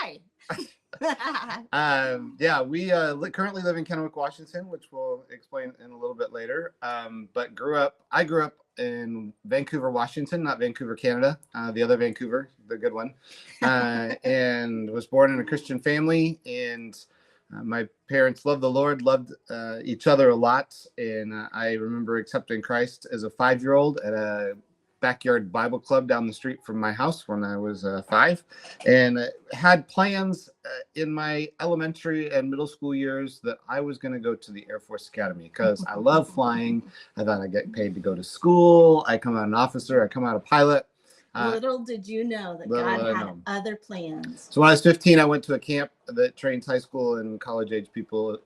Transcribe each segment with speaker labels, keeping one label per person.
Speaker 1: Hi.
Speaker 2: Yeah, we currently live in Kennewick, Washington, which we'll explain in a little bit later. But I grew up in Vancouver, Washington, not Vancouver, Canada, the other Vancouver, the good one, and was born in a Christian family. And my parents loved the Lord, loved each other a lot. And I remember accepting Christ as a 5-year-old at a backyard Bible club down the street from my house when I was 5, and had plans in my elementary and middle school years that I was going to go to the Air Force Academy because I love flying. I thought I'd get paid to go to school. I come out an officer. I come out a pilot.
Speaker 1: Little did you know that God had other plans.
Speaker 2: So when I was 15, I went to a camp that trains high school and college age people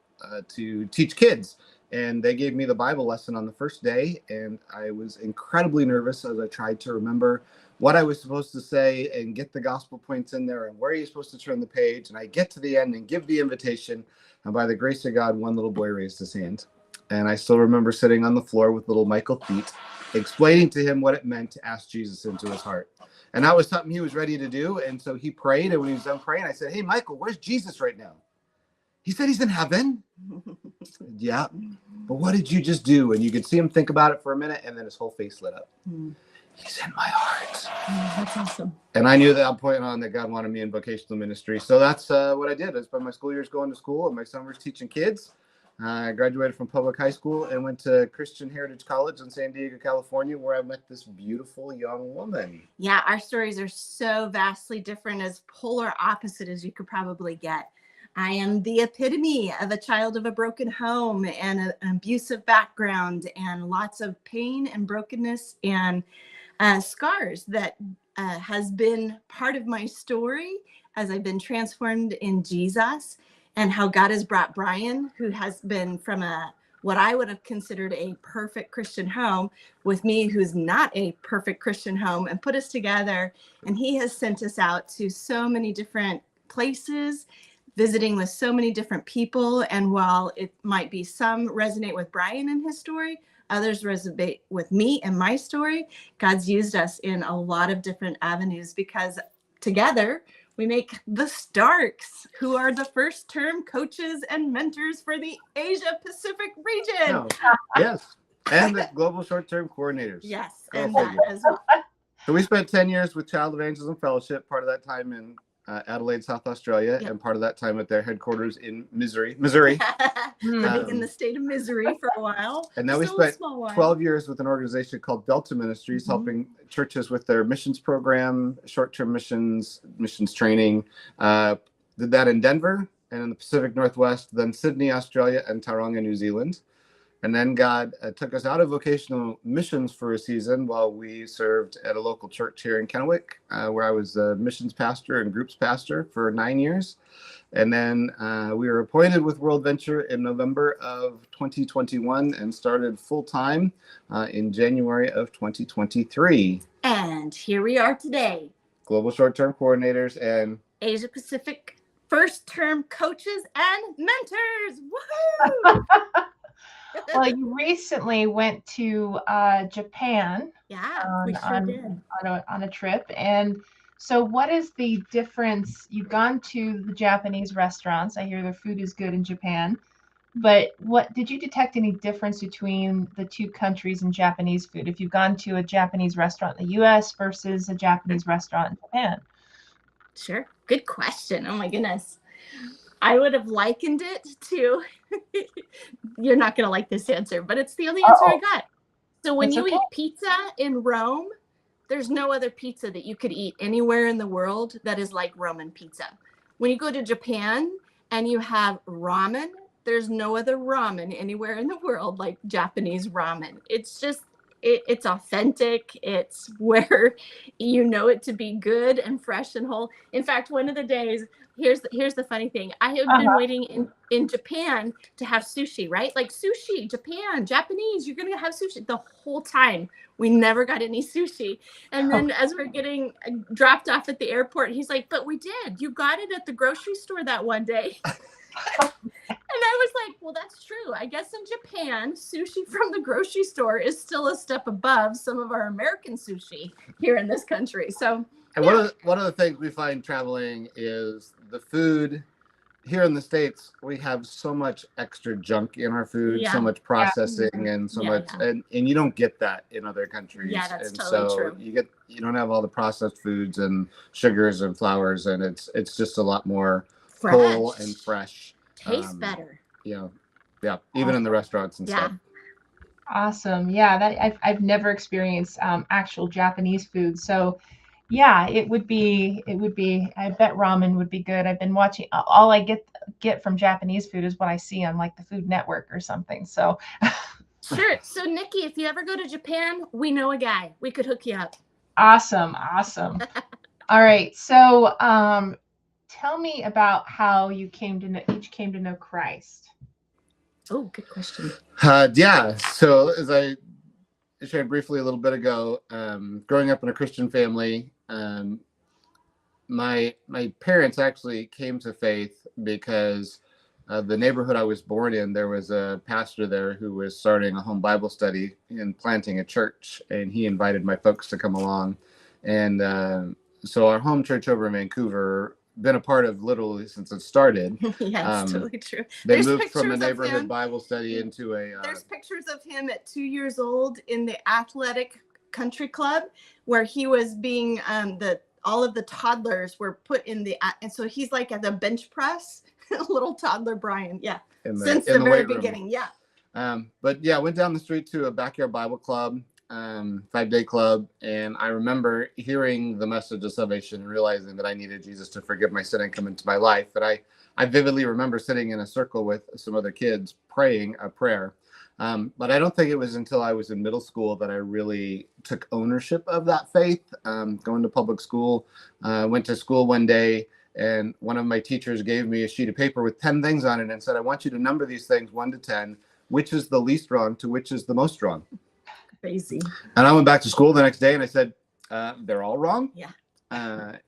Speaker 2: to teach kids. And they gave me the Bible lesson on the first day. And I was incredibly nervous as I tried to remember what I was supposed to say and get the gospel points in there and where you're supposed to turn the page. And I get to the end and give the invitation. And by the grace of God, one little boy raised his hand. And I still remember sitting on the floor with little Michael Feet, explaining to him what it meant to ask Jesus into his heart. And that was something he was ready to do. And so he prayed. And when he was done praying, I said, "Hey, Michael, where's Jesus right now?" He said, "He's in heaven." Said, "Yeah, but what did you just do?" And you could see him think about it for a minute, and then his whole face lit up. He's in my heart.
Speaker 1: That's awesome.
Speaker 2: And I knew that point on that God wanted me in vocational ministry. So that's what I did. I spent my school years going to school and my summers teaching kids. I graduated from public high school and went to Christian Heritage College in San Diego, California, where I met this beautiful young woman.
Speaker 1: Yeah, our stories are so vastly different, as polar opposite as you could probably get. I am the epitome of a child of a broken home and an abusive background and lots of pain and brokenness and scars that has been part of my story as I've been transformed in Jesus, and how God has brought Brian, who has been from what I would have considered a perfect Christian home, with me, who's not a perfect Christian home, and put us together. And he has sent us out to so many different places, visiting with so many different people. And while it might be some resonate with Brian and his story, others resonate with me and my story, God's used us in a lot of different avenues, because together we make the Starks, who are the first term coaches and mentors for the Asia Pacific region.
Speaker 2: Oh, yes. And the global short-term coordinators.
Speaker 1: Yes, and that as well.
Speaker 2: So we spent 10 years with Child Evangelism Fellowship, part of that time in Adelaide, South Australia, yep, and part of that time at their headquarters in Missouri.
Speaker 1: Living in the state of Missouri for a while.
Speaker 2: And now we spent 12 years with an organization called Delta Ministries, helping churches with their missions program, short-term missions training. Did that in Denver and in the Pacific Northwest, then Sydney, Australia, and Tauranga, New Zealand. And then God took us out of vocational missions for a season while we served at a local church here in Kennewick, where I was a missions pastor and groups pastor for 9 years. And then we were appointed with World Venture in November of 2021 and started full-time in January of 2023.
Speaker 1: And here we are today.
Speaker 2: Global short-term coordinators and
Speaker 1: Asia Pacific first-term coaches and mentors. Woohoo!
Speaker 3: Well, you recently went to Japan.
Speaker 1: Yeah, we sure did.
Speaker 3: On a trip. And so what is the difference? You've gone to the Japanese restaurants. I hear their food is good in Japan. But what did you detect any difference between the two countries in Japanese food? If you've gone to a Japanese restaurant in the US versus a Japanese restaurant in Japan?
Speaker 1: Sure. Good question. Oh my goodness. I would have likened it to, you're not going to like this answer, but it's the only answer I got. So when you eat pizza in Rome, there's no other pizza that you could eat anywhere in the world that is like Roman pizza. When you go to Japan and you have ramen, there's no other ramen anywhere in the world like Japanese ramen. It's just, it's authentic. It's where you know it to be good and fresh and whole. In fact, one of the days, here's the funny thing. I have been waiting in Japan to have sushi, right? Like sushi, Japan, Japanese, you're going to have sushi. The whole time, we never got any sushi. And then as we're getting dropped off at the airport, he's like, but we did. You got it at the grocery store that one day. And I was like, well, that's true. I guess in Japan, sushi from the grocery store is still a step above some of our American sushi here in this country. So
Speaker 2: and one of the things we find traveling is the food here in the States, we have so much extra junk in our food, so
Speaker 1: Yeah.
Speaker 2: much processing and so
Speaker 1: Yeah,
Speaker 2: much, and you don't get that in other countries.
Speaker 1: Yeah, that's
Speaker 2: and
Speaker 1: totally
Speaker 2: so
Speaker 1: true.
Speaker 2: you don't have all the processed foods and sugars and flours, and it's just a lot more whole and fresh.
Speaker 1: Tastes better.
Speaker 2: You know, yeah, even in the restaurants and
Speaker 1: Yeah.
Speaker 2: stuff.
Speaker 3: Awesome. Yeah, that I've never experienced actual Japanese food. So yeah, it would be I bet ramen would be good. I've been watching all I get from Japanese food is what I see on like the Food Network or something. So
Speaker 1: Sure. So Nikki, if you ever go to Japan, we know a guy. We could hook you up.
Speaker 3: awesome. All right. So tell me about how you each came to know Christ.
Speaker 1: Oh, good question.
Speaker 2: Yeah. So as I shared briefly a little bit ago, growing up in a Christian family, my parents actually came to faith because the neighborhood I was born in, there was a pastor there who was starting a home Bible study and planting a church, and he invited my folks to come along. And so our home church over in Vancouver, been a part of literally since it started.
Speaker 1: Yeah, it's totally true.
Speaker 2: They
Speaker 1: There's
Speaker 2: moved from a
Speaker 1: pictures of
Speaker 2: neighborhood
Speaker 1: him.
Speaker 2: Bible study into a.
Speaker 1: There's pictures of him at 2 years old in the athletic country club where he was being all of the toddlers were put in and so he's like at the bench press, little toddler Brian. Yeah. Since the very beginning. Yeah.
Speaker 2: But yeah, went down the street to a backyard Bible club, 5-day club. And I remember hearing the message of salvation and realizing that I needed Jesus to forgive my sin and come into my life. But I vividly remember sitting in a circle with some other kids praying a prayer. But I don't think it was until I was in middle school that I really took ownership of that faith. Going to public school, went to school one day, and one of my teachers gave me a sheet of paper with 10 things on it and said, I want you to number these things 1 to 10, which is the least wrong to which is the most wrong.
Speaker 1: Crazy.
Speaker 2: And I went back to school the next day and I said, they're all wrong.
Speaker 1: Yeah.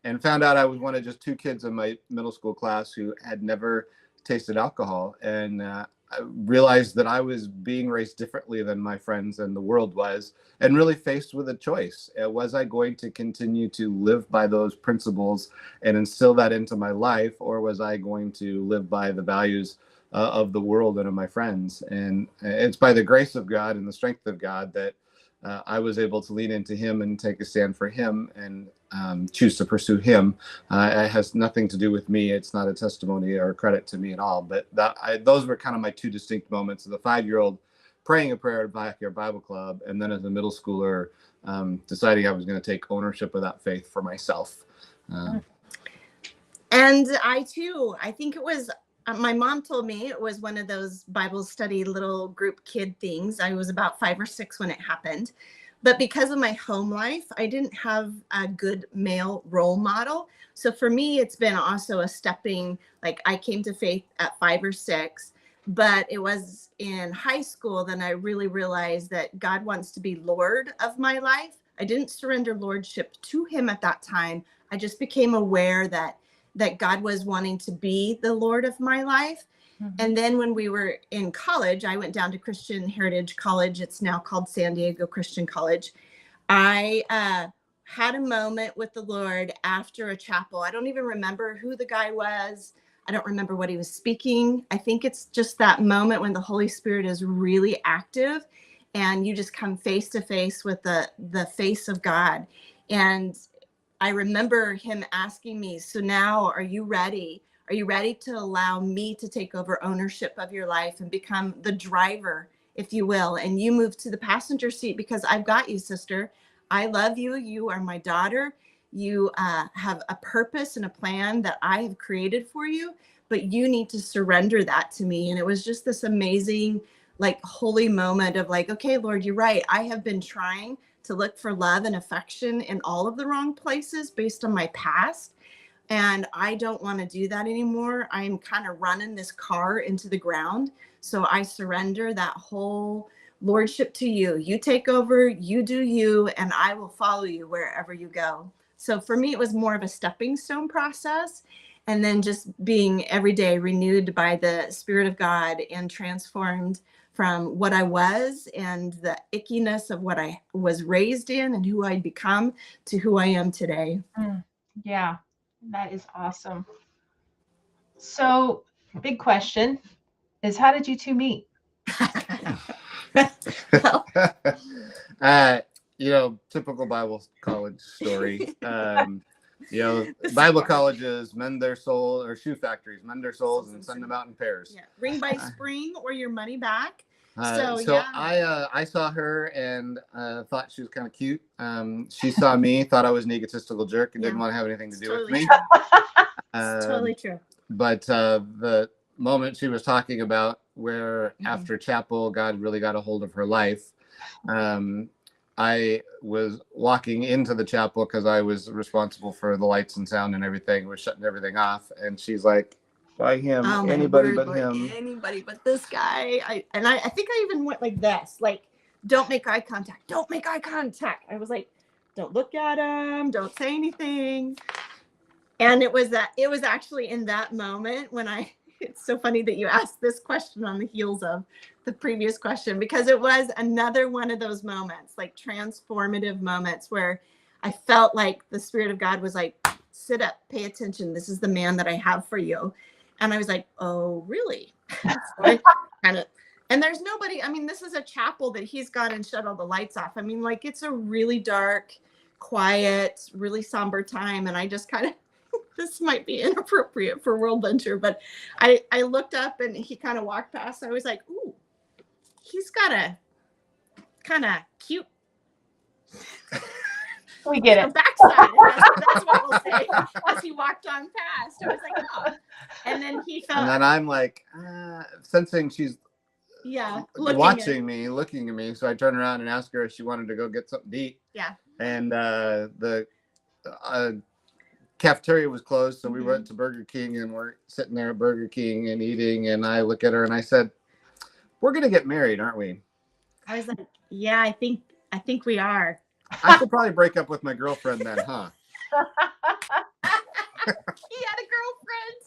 Speaker 2: And found out I was one of just 2 kids in my middle school class who had never tasted alcohol. And I realized that I was being raised differently than my friends and the world was, and really faced with a choice. Was I going to continue to live by those principles and instill that into my life, or was I going to live by the values of the world and of my friends? And it's by the grace of God and the strength of God that I was able to lean into him and take a stand for him and choose to pursue him. It has nothing to do with me. It's not a testimony or a credit to me at all. But those were kind of my 2 distinct moments: of the 5-year-old praying a prayer at Backyard Bible Club, and then as a middle schooler deciding I was going to take ownership of that faith for myself.
Speaker 1: And I too, I think it was, my mom told me it was one of those Bible study little group kid things. I was about 5 or 6 when it happened. But because of my home life, I didn't have a good male role model. So for me, it's been also a stepping, like I came to faith at 5 or 6, but it was in high school then I really realized that God wants to be Lord of my life. I didn't surrender lordship to him at that time. I just became aware that God was wanting to be the Lord of my life. Mm-hmm. And then when we were in college, I went down to Christian Heritage College. It's now called San Diego Christian College. I had a moment with the Lord after a chapel. I don't even remember who the guy was. I don't remember what he was speaking. I think it's just that moment when the Holy Spirit is really active and you just come face to face with the face of God. And I remember him asking me, so now are you ready? Are you ready to allow me to take over ownership of your life and become the driver, if you will? And you move to the passenger seat because I've got you, sister. I love you. You are my daughter. You have a purpose and a plan that I have created for you, but you need to surrender that to me. And it was just this amazing, like, holy moment of like, okay, Lord, you're right. I have been trying to look for love and affection in all of the wrong places based on my past. And I don't want to do that anymore. I'm kind of running this car into the ground. So I surrender that whole lordship to you. You take over, you do you, and I will follow you wherever you go. So for me, it was more of a stepping stone process. And then just being every day renewed by the Spirit of God and transformed from what I was and the ickiness of what I was raised in and who I'd become to who I am today.
Speaker 3: Yeah, that is awesome. So, big question is, how did you two meet?
Speaker 1: Well,
Speaker 2: Typical Bible college story.
Speaker 1: This is
Speaker 2: Bible
Speaker 1: garbage.
Speaker 2: colleges mend their soul, or shoe factories mend their souls and send them out in pairs.
Speaker 1: yeah, ring by spring or your money back.
Speaker 2: So
Speaker 1: yeah.
Speaker 2: I saw her and thought she was kind of cute. She saw me, thought I was an egotistical jerk, and didn't
Speaker 1: Yeah.
Speaker 2: want to have anything to
Speaker 1: It's
Speaker 2: do
Speaker 1: totally
Speaker 2: with me.
Speaker 1: true. It's
Speaker 2: Um,
Speaker 1: totally true.
Speaker 2: But the moment she was talking about where
Speaker 1: Mhm.
Speaker 2: after chapel God really got a hold of her life, I was walking into the chapel because I was responsible for the lights and sound and everything. We're shutting everything off, and she's like, "Why him?
Speaker 1: Oh my
Speaker 2: Anybody
Speaker 1: word,
Speaker 2: but
Speaker 1: Lord,
Speaker 2: him."
Speaker 1: anybody but this guy. I think I even went like this, like, don't make eye contact. Don't make eye contact. I was like, don't look at him. Don't say anything. And it was actually in that moment when it's so funny that you asked this question on the heels of the previous question, because it was another one of those moments, like transformative moments, where I felt like the Spirit of God was like, sit up, pay attention. This is the man that I have for you. And I was like, oh, really? So I kind of, and there's nobody, I mean, this is a chapel that he's gone and shut all the lights off. I mean, like, it's a really dark, quiet, really somber time. And I just kind of, this might be inappropriate for World Venture, but I looked up and he kind of walked past. I was like, ooh, he's got a kind of cute
Speaker 3: We get it.
Speaker 1: backside. That's what we'll say. As he walked on past, I was like, oh. And then he felt.
Speaker 2: And then I'm like, sensing she's
Speaker 1: looking
Speaker 2: at me. So I turn around and ask her if she wanted to go get something to eat.
Speaker 1: Yeah.
Speaker 2: And the cafeteria was closed, so we went to Burger King, and we're sitting there at Burger King and eating. And I look at her and I said, "We're gonna get married, aren't we?"
Speaker 1: I was like, yeah, I think we are.
Speaker 2: I should probably break up with my girlfriend then, huh?
Speaker 1: He had a girlfriend.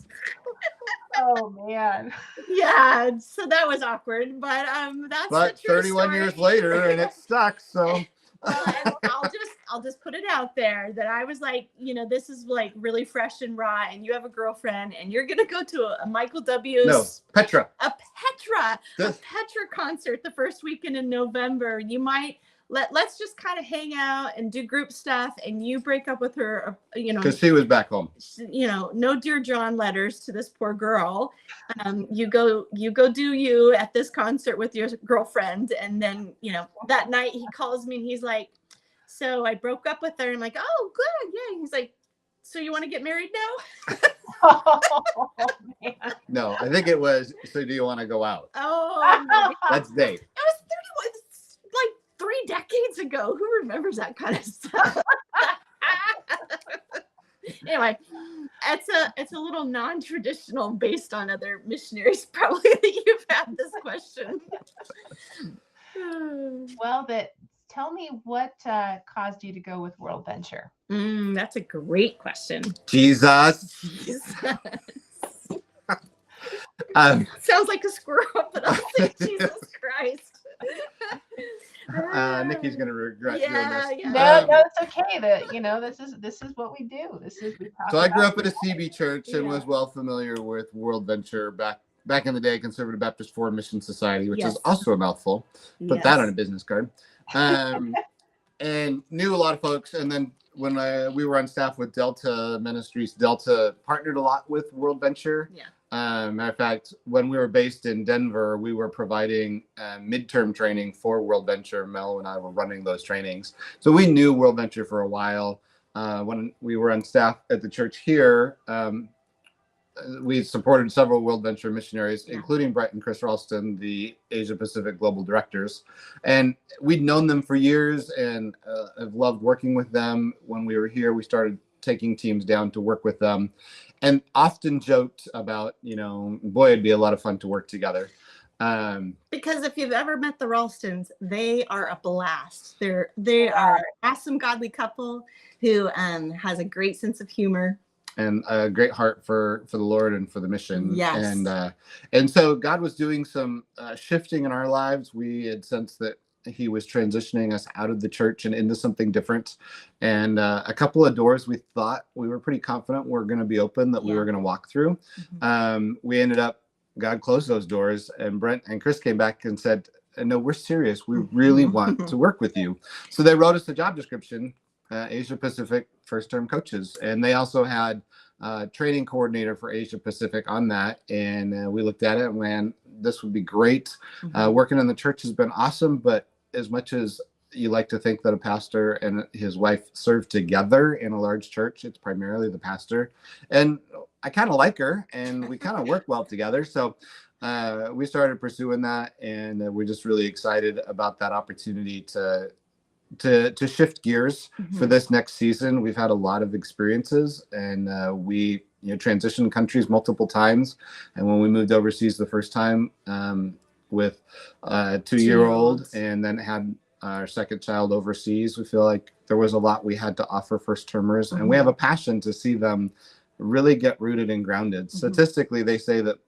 Speaker 3: Oh man.
Speaker 1: Yeah, so that was awkward, but that's
Speaker 2: But
Speaker 1: the true
Speaker 2: 31
Speaker 1: story.
Speaker 2: years later, and it stuck. So
Speaker 1: Well, and I'll just put it out there that I was like, this is like really fresh and raw, and you have a girlfriend, and you're gonna go to a Michael W's
Speaker 2: no, Petra.
Speaker 1: a Petra concert the first weekend in November. You might let's just kind of hang out and do group stuff, and you break up with her,
Speaker 2: because she was back home.
Speaker 1: No Dear John letters to this poor girl. You go do you at this concert with your girlfriend, and then that night he calls me and he's like, so I broke up with her. I'm like, oh good, yeah. He's like, so you want to get married now?
Speaker 3: Oh, man.
Speaker 2: No, I think it was, so do you want to go out?
Speaker 1: Oh no.
Speaker 2: That's Dave.
Speaker 1: It was 31, like 3 decades ago. Who remembers that kind of stuff? Anyway, it's a little non-traditional based on other missionaries probably that you've had this question.
Speaker 3: Well, tell me what caused you to go with World Venture.
Speaker 1: That's a great question.
Speaker 2: Jesus.
Speaker 1: Sounds like a screw up, but I'll say Jesus Christ.
Speaker 2: Nikki's gonna regret doing this.
Speaker 1: Yeah.
Speaker 3: No, it's okay. This is what we do.
Speaker 2: So I grew up at a CB church and was well familiar with World Venture back in the day, Conservative Baptist Foreign Mission Society, which is also a mouthful. Put that on a business card. And knew a lot of folks. And then when we were on staff with Delta Ministries, Delta partnered a lot with World Venture.
Speaker 1: Yeah.
Speaker 2: Matter of fact, when we were based in Denver, we were providing midterm training for World Venture. Mel and I were running those trainings. So we knew World Venture for a while. When we were on staff at the church here, we supported several World Venture missionaries, including Brett and Chris Ralston, the Asia Pacific Global Directors. And we'd known them for years and have loved working with them. When we were here, we started taking teams down to work with them, and often joked about, boy, it'd be a lot of fun to work together.
Speaker 1: Because if you've ever met the Ralstons, they are a blast. They are an awesome, godly couple who has a great sense of humor
Speaker 2: and a great heart for the Lord and for the mission.
Speaker 1: Yes.
Speaker 2: And so God was doing some shifting in our lives. We had sensed that he was transitioning us out of the church and into something different. And a couple of doors we thought we were pretty confident were going to be open, that we were going to walk through. We ended up, God closed those doors, and Brent and Chris came back and said, no, we're serious. We really want to work with you. So they wrote us a job description, Asia Pacific first term coaches. And they also had training coordinator for Asia Pacific on that. And we looked at it and man, this would be great. Working in the church has been awesome, but as much as you like to think that a pastor and his wife serve together in a large church, it's primarily the pastor. And I kind of like her, and we kind of work well together. So we started pursuing that, and we're just really excited about that opportunity to shift gears for this next season. We've had a lot of experiences, and we transitioned countries multiple times. And when we moved overseas the first time with a 2-year-old, and then had our second child overseas, we feel like there was a lot we had to offer first termers, and we have a passion to see them really get rooted and grounded. Statistically, they say that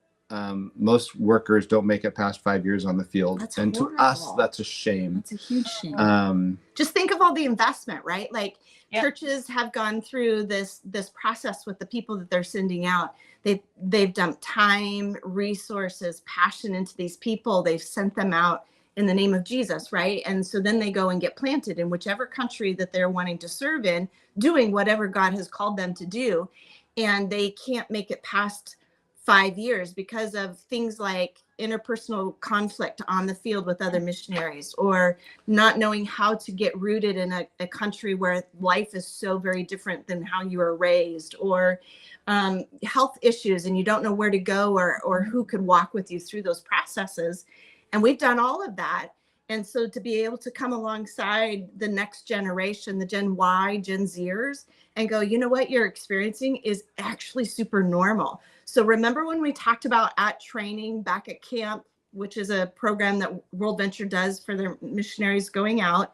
Speaker 2: most workers don't make it past 5 years on the field.
Speaker 1: That's
Speaker 2: and
Speaker 1: horrible.
Speaker 2: To us, that's a shame.
Speaker 1: That's a huge shame. Just think of all the investment, right? Like churches have gone through this process with the people that they're sending out. They've dumped time, resources, passion into these people. They've sent them out in the name of Jesus, right? And so then they go and get planted in whichever country that they're wanting to serve in, doing whatever God has called them to do. And they can't make it past 5 years because of things like interpersonal conflict on the field with other missionaries, or not knowing how to get rooted in a country where life is so very different than how you were raised, or health issues and you don't know where to go or who could walk with you through those processes. And we've done all of that. And so to be able to come alongside the next generation, the Gen Y, Gen Zers, and go, you know what you're experiencing is actually super normal. So remember when we talked about at training back at camp, which is a program that World Venture does for their missionaries going out.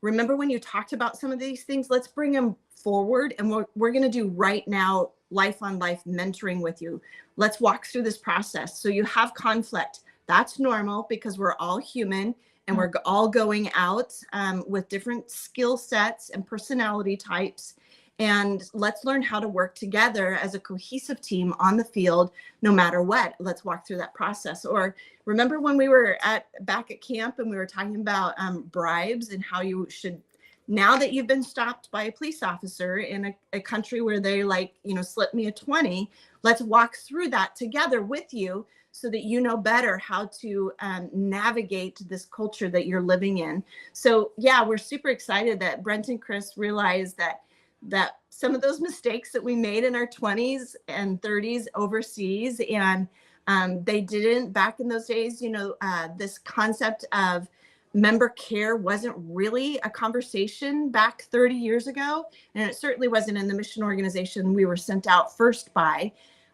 Speaker 1: Remember when you talked about some of these things? Let's bring them forward. And we're going to do right now, life on life mentoring with you. Let's walk through this process. So you have conflict. That's normal because we're all human, and we're all going out with different skill sets and personality types. And let's learn how to work together as a cohesive team on the field, no matter what. Let's walk through that process. Or remember when we were back at camp and we were talking about bribes and how you should, now that you've been stopped by a police officer in a country where they slip me a 20, let's walk through that together with you, so that you know better how to navigate this culture that you're living in. So yeah, we're super excited that Brent and Chris realized that some of those mistakes that we made in our 20s and 30s overseas, and they didn't back in those days, this concept of member care wasn't really a conversation back 30 years ago. And it certainly wasn't in the mission organization we were sent out first by.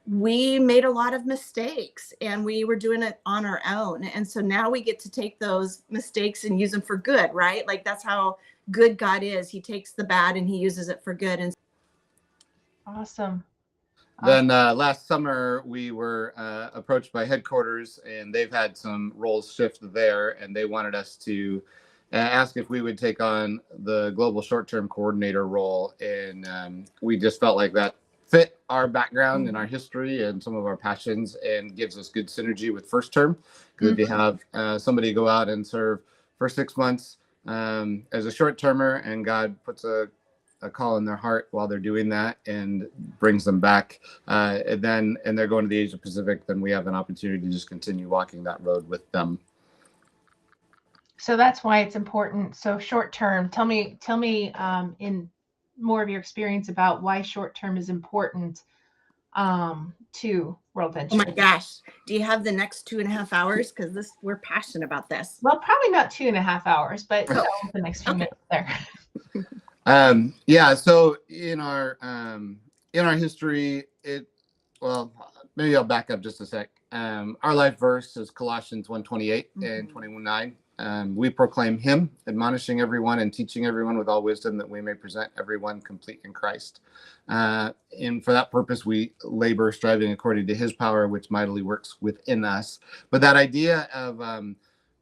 Speaker 1: We made a lot of mistakes and we were doing it on our own. And so now we get to take those mistakes and use them for good, right? Like that's how good God is. He takes the bad and he uses it for good. And
Speaker 3: awesome.
Speaker 2: Then last summer we were approached by headquarters, and they've had some roles shift there, and they wanted us to ask if we would take on the global short-term coordinator role. And we just felt like that fit our background and our history and some of our passions, and gives us good synergy with first term. Because if you have somebody go out and serve for 6 months as a short termer, and God puts a call in their heart while they're doing that and brings them back, and they're going to the Asia Pacific, then we have an opportunity to just continue walking that road with them.
Speaker 3: So that's why it's important. So short term, tell me in more of your experience about why short term is important to World Venture.
Speaker 1: oh my gosh, do you have the next 2.5 hours? Because we're passionate about this.
Speaker 3: Well, probably not 2.5 hours, but the next few minutes there.
Speaker 2: Yeah. So in our history, maybe I'll back up just a sec. Our life verse is Colossians 1:28 and 21:9. We proclaim him, admonishing everyone and teaching everyone with all wisdom, that we may present everyone complete in Christ. And for that purpose, we labor, striving according to his power, which mightily works within us. But that idea of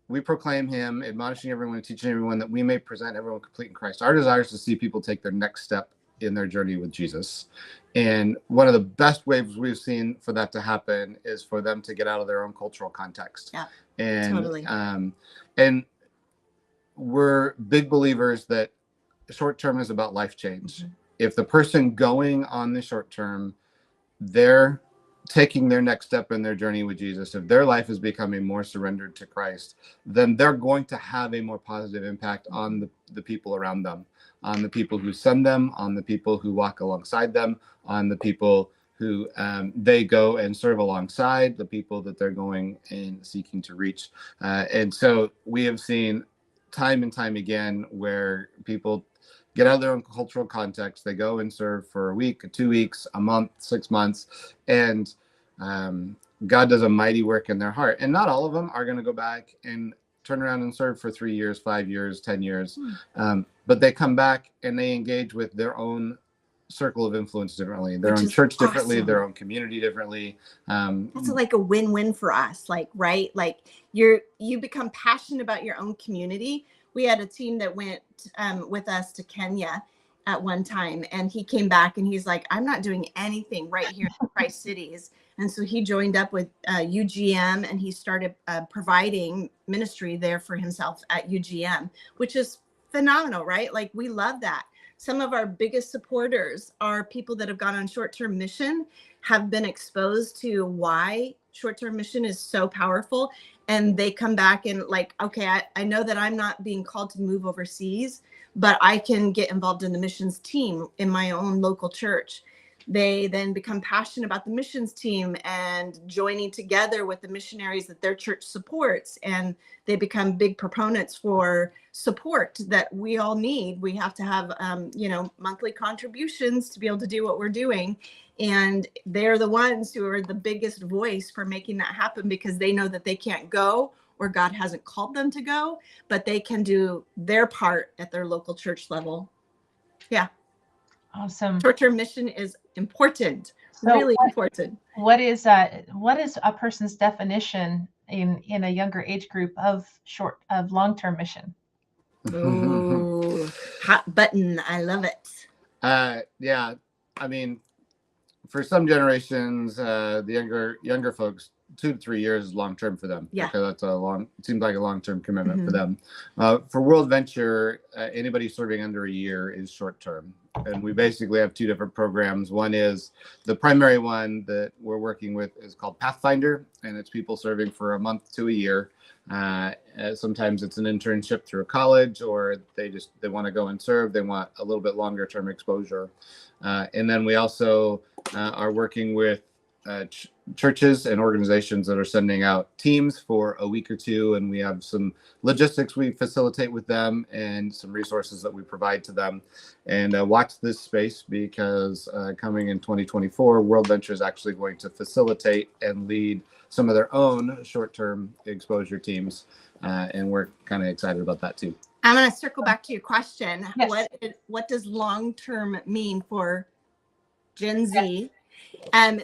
Speaker 2: we proclaim him, admonishing everyone and teaching everyone that we may present everyone complete in Christ. Our desire is to see people take their next step in their journey with Jesus. And one of the best ways we've seen for that to happen is for them to get out of their own cultural context.
Speaker 1: Yeah,
Speaker 2: and
Speaker 1: totally.
Speaker 2: And we're big believers that short term is about life change. Mm-hmm. If the person going on the short term, they're taking their next step in their journey with Jesus, if their life is becoming more surrendered to Christ, then they're going to have a more positive impact on the people around them, on the people who send them, on the people who walk alongside them, on the people who they go and serve alongside, the people that they're going and seeking to reach. And so we have seen time and time again where people get out of their own cultural context. They go and serve for a week, 2 weeks, a month, 6 months, and God does a mighty work in their heart. And not all of them are going to go back and turn around and serve for 3 years, 5 years, 10 years. But they come back and they engage with their own circle of influence differently, their own church differently, their own community differently.
Speaker 1: That's like a win-win for us, like, right? Like you become passionate about your own community. We had a team that went with us to Kenya at one time, and he came back and he's like, I'm not doing anything right here in Tri-Cities. And so he joined up with UGM, and he started providing ministry there for himself at UGM, which is phenomenal, right? Like, we love that. Some of our biggest supporters are people that have gone on short-term mission, have been exposed to why short-term mission is so powerful. And they come back and like, okay, I know that I'm not being called to move overseas, but I can get involved in the missions team in my own local church. They then become passionate about the missions team and joining together with the missionaries that their church supports. And they become big proponents for support that we all need. We have to have, monthly contributions to be able to do what we're doing. And they're the ones who are the biggest voice for making that happen, because they know that they can't go, or God hasn't called them to go, but they can do their part at their local church level. Yeah.
Speaker 3: Awesome.
Speaker 1: Short-term mission is important, really important.
Speaker 3: What is a person's definition in a younger age group of long-term mission?
Speaker 1: Ooh, hot button. I love it.
Speaker 2: Yeah. I mean, for some generations, the younger folks, 2 to 3 years is long-term for them.
Speaker 1: Yeah.
Speaker 2: Because it seems like a long-term commitment for them. For World Venture, anybody serving under a year is short-term. And we basically have 2 different programs. One is the primary one that we're working with is called Pathfinder, and it's people serving for a month to a year. Sometimes it's an internship through a college, or they want to go and serve. They want a little bit longer term exposure. And then we also are working with churches and organizations that are sending out teams for a week or 2, and we have some logistics we facilitate with them and some resources that we provide to them. And watch this space, because coming in 2024, World Venture is actually going to facilitate and lead some of their own short-term exposure teams, and we're kind of excited about that too.
Speaker 1: I'm going to circle back to your question.
Speaker 3: Yes.
Speaker 1: What does long-term mean for Gen Z?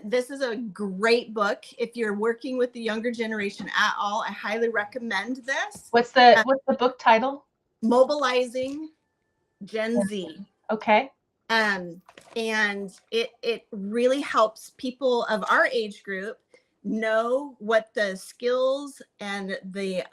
Speaker 1: This is a great book. If you're working with the younger generation at all, I highly recommend this.
Speaker 3: What's the book title?
Speaker 1: Mobilizing Gen Z.
Speaker 3: Okay.
Speaker 1: And it really helps people of our age group know what the skills and the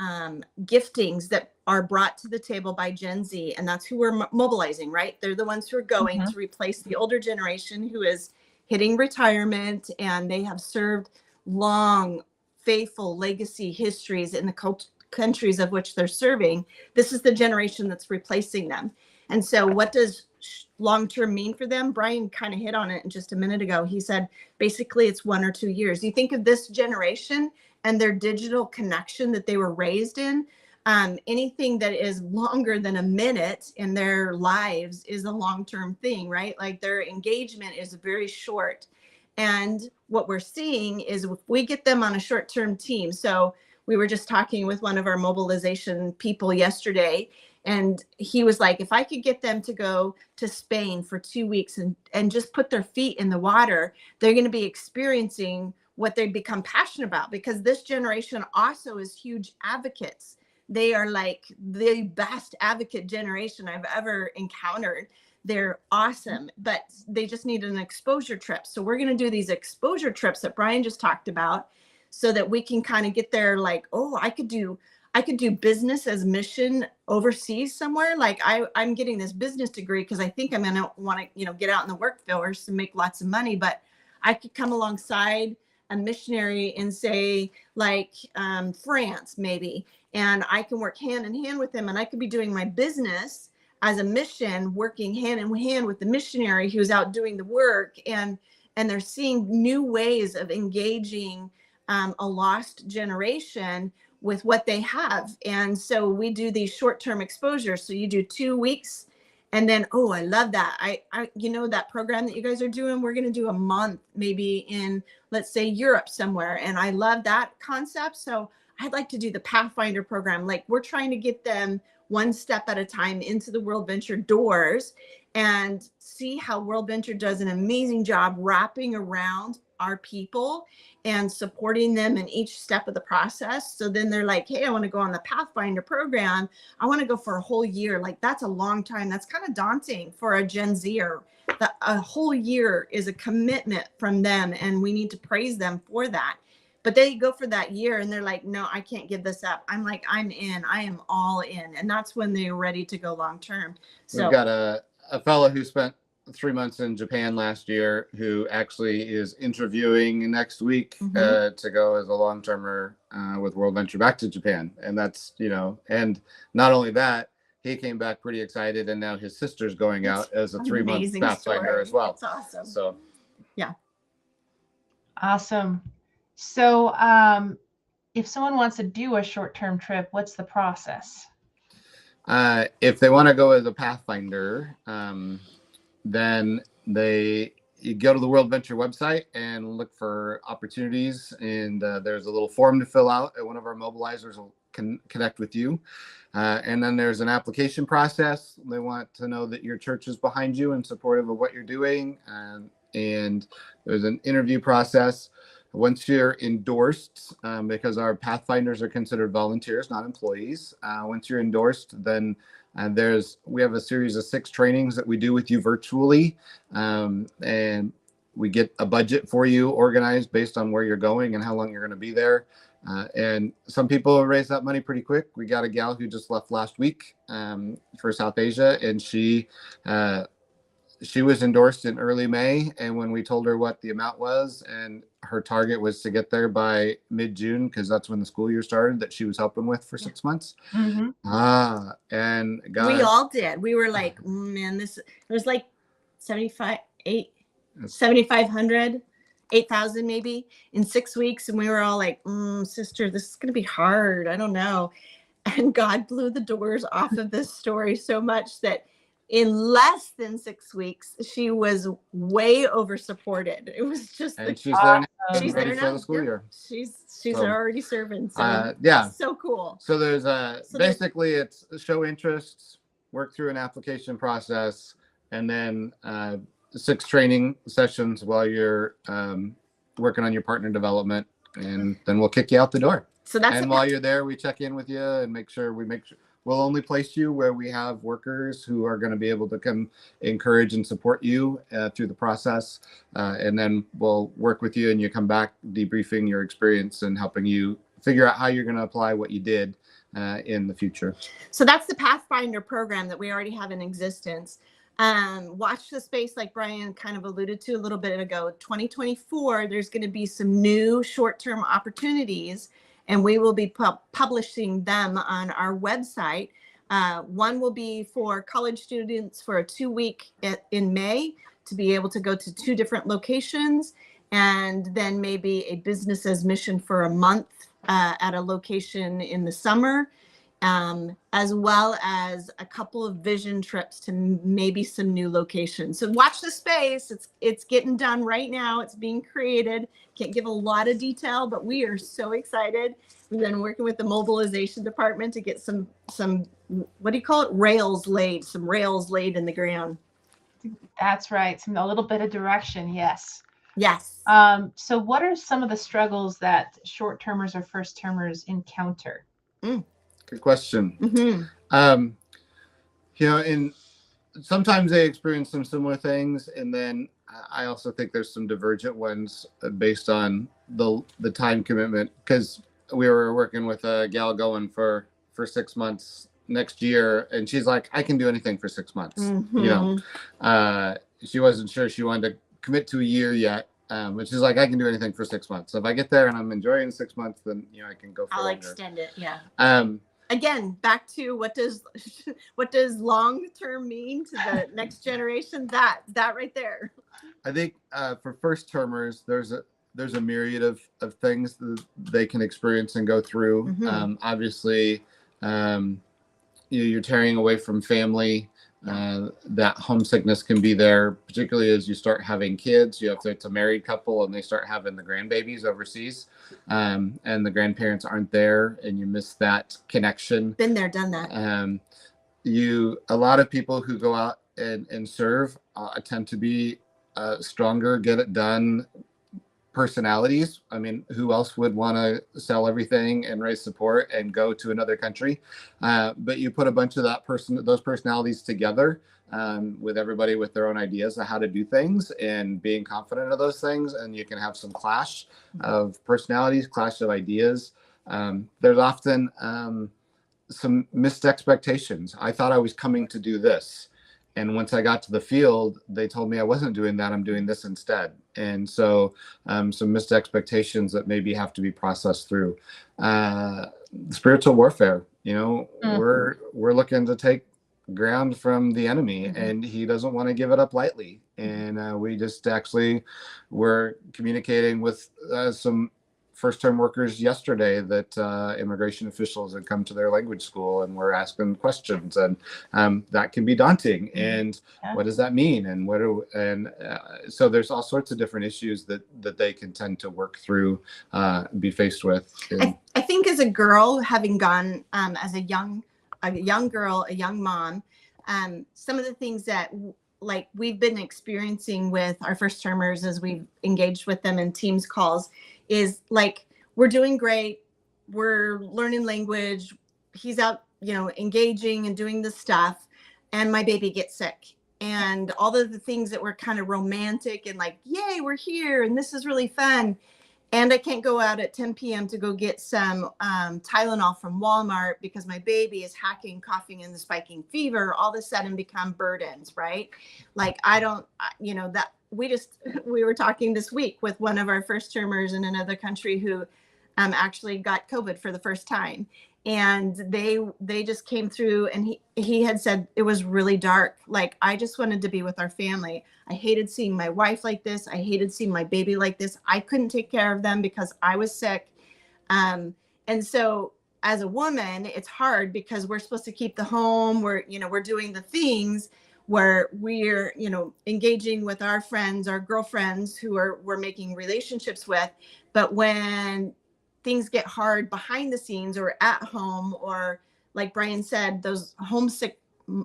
Speaker 1: giftings that are brought to the table by Gen Z. And that's who we're mobilizing, right? They're the ones who are going to replace the older generation who is hitting retirement, and they have served long, faithful legacy histories in the countries of which they're serving. This is the generation that's replacing them. And so what does long-term mean for them? Brian kind of hit on it just a minute ago. He said, basically it's 1 or 2 years. You think of this generation and their digital connection that they were raised in. Anything that is longer than a minute in their lives is a long-term thing, right? Like, their engagement is very short. And what we're seeing is if we get them on a short-term team. So we were just talking with one of our mobilization people yesterday, and he was like, if I could get them to go to Spain for 2 weeks and just put their feet in the water, they're going to be experiencing what they become passionate about, because this generation also is huge advocates. They are like the best advocate generation I've ever encountered. They're awesome, but they just need an exposure trip. So we're going to do these exposure trips that Brian just talked about, so that we can kind of get there like, oh, I could do business as mission overseas somewhere. Like I'm getting this business degree because I think I'm going to want to, get out in the workforce and make lots of money, but I could come alongside a missionary in, say, like France maybe, and I can work hand in hand with them, and I could be doing my business as a mission, working hand in hand with the missionary who's out doing the work, and they're seeing new ways of engaging a lost generation with what they have. And so we do these short-term exposures. So you do 2 weeks, and then, oh, I love that. I that program that you guys are doing, we're going to do a month, maybe in, let's say, Europe somewhere. And I love that concept. So I'd like to do the Pathfinder program. Like, we're trying to get them one step at a time into the World Venture doors, and see how World Venture does an amazing job wrapping around our people and supporting them in each step of the process. So then they're like, hey, I want to go on the Pathfinder program. I want to go for a whole year. Like, that's a long time. That's kind of daunting for a Gen Zer. A whole year is a commitment from them, and we need to praise them for that. But they go for that year and they're like, no, I can't give this up. I'm like, I'm in. I am all in. And that's when they're ready to go long term. So
Speaker 2: we've got a fellow who spent 3 months in Japan last year, who actually is interviewing next week to go as a long-termer with World Venture back to Japan. And that's, and not only that, he came back pretty excited, and now his sister's going out as a 3-month Pathfinder as well.
Speaker 1: It's awesome.
Speaker 2: So,
Speaker 1: yeah.
Speaker 3: Awesome. So if someone wants to do a short-term trip, what's the process?
Speaker 2: If they want to go as a Pathfinder, then you go to the World Venture website and look for opportunities, and there's a little form to fill out, and one of our mobilizers will connect with you. And then there's an application process. They want to know that your church is behind you and supportive of what you're doing. And there's an interview process. Once you're endorsed, because our Pathfinders are considered volunteers, not employees. Once you're endorsed, then we have a series of 6 trainings that we do with you virtually. And we get a budget for you organized based on where you're going and how long you're going to be there. And some people raise that money pretty quick. We got a gal who just left last week for South Asia, and she was endorsed in early May. And when we told her what the amount was, and her target was to get there by mid-June, because that's when the school year started, that she was helping with for 6 months.
Speaker 3: Mm-hmm.
Speaker 2: And God,
Speaker 1: we all did. We were like, man, it was like 7,500, 8,000 maybe in 6 weeks. And we were all like, sister, this is going to be hard. I don't know. And God blew the doors off of this story so much that in less than 6 weeks, she was way over supported. It was just,
Speaker 2: and she's there now,
Speaker 1: she's
Speaker 2: ready
Speaker 1: there
Speaker 2: for
Speaker 1: now.
Speaker 2: the school year.
Speaker 1: She's already serving. So
Speaker 2: yeah,
Speaker 1: so cool.
Speaker 2: So there's basically it's show interest, work through an application process, and then 6 training sessions while you're working on your partner development, and then we'll kick you out the door.
Speaker 1: So that's
Speaker 2: while you're there, we check in with you and make sure we'll only place you where we have workers who are going to be able to come encourage and support you through the process. And then we'll work with you, and you come back debriefing your experience and helping you figure out how you're going to apply what you did in the future.
Speaker 1: So that's the Pathfinder program that we already have in existence. Watch the space, like Brian kind of alluded to a little bit ago. 2024, there's going to be some new short-term opportunities, and we will be publishing them on our website. One will be for college students for a 2-week in May to be able to go to 2 different locations, and then maybe a business as mission for a month at a location in the summer, as well as a couple of vision trips to maybe some new locations. So watch the space. It's getting done right now. It's being created. Can't give a lot of detail, but we are so excited. We've been working with the mobilization department to get some what do you call it? Rails laid in the ground.
Speaker 3: That's right. A little bit of direction. Yes.
Speaker 1: Yes.
Speaker 3: So what are some of the struggles that short-termers or first-termers encounter?
Speaker 2: Good question.
Speaker 1: Mm-hmm.
Speaker 2: And sometimes they experience some similar things, and then I also think there's some divergent ones based on the time commitment, because we were working with a gal going for 6 months next year, and she's like, I can do anything for 6 months. She wasn't sure she wanted to commit to a year yet, but she's like, I can do anything for 6 months. So if I get there and I'm enjoying 6 months, then I can go for
Speaker 1: I'll
Speaker 2: longer.
Speaker 1: extend it. Yeah.
Speaker 3: Again, back to what does long term mean to the next generation? That right there.
Speaker 2: I think for first termers, there's a myriad of things that they can experience and go through. Obviously, you're tearing away from family. That homesickness can be there, particularly as you start having kids. It's a married couple and they start having the grandbabies overseas, and the grandparents aren't there, and you miss that connection.
Speaker 1: Been there, done that.
Speaker 2: A lot of people who go out and serve tend to be stronger, get it done personalities. I mean, who else would want to sell everything and raise support and go to another country? But you put a bunch of those personalities together, with everybody with their own ideas of how to do things and being confident of those things, and you can have some clash of personalities, clash of ideas. There's often some missed expectations. I thought I was coming to do this, and once I got to the field, they told me I wasn't doing that. I'm doing this instead. And so some missed expectations that maybe have to be processed through. Spiritual warfare, we're looking to take ground from the enemy, and he doesn't want to give it up lightly. And we're communicating with some first-term workers yesterday that immigration officials had come to their language school and were asking questions, and that can be daunting. And what does that mean? And so there's all sorts of different issues that they can tend to work through, be faced with.
Speaker 1: I think as a girl, having gone as a young girl, a young mom, some of the things that we've been experiencing with our first termers as we've engaged with them in Teams calls is we're doing great. We're learning language. He's out, engaging and doing the stuff. And my baby gets sick. And all of the things that were kind of romantic and yay, we're here. And this is really fun. And I can't go out at 10 p.m. to go get some Tylenol from Walmart because my baby is hacking, coughing, and the spiking fever all of a sudden become burdens, right? We were talking this week with one of our first termers in another country who actually got COVID for the first time. And they just came through, and he had said it was really dark. I just wanted to be with our family. I hated seeing my wife like this. I hated seeing my baby like this. I couldn't take care of them because I was sick. And so as a woman, it's hard because we're supposed to keep the home. We're doing the things where we're, engaging with our friends, our girlfriends who we're making relationships with. But when things get hard behind the scenes or at home, or like Brian said, those homesick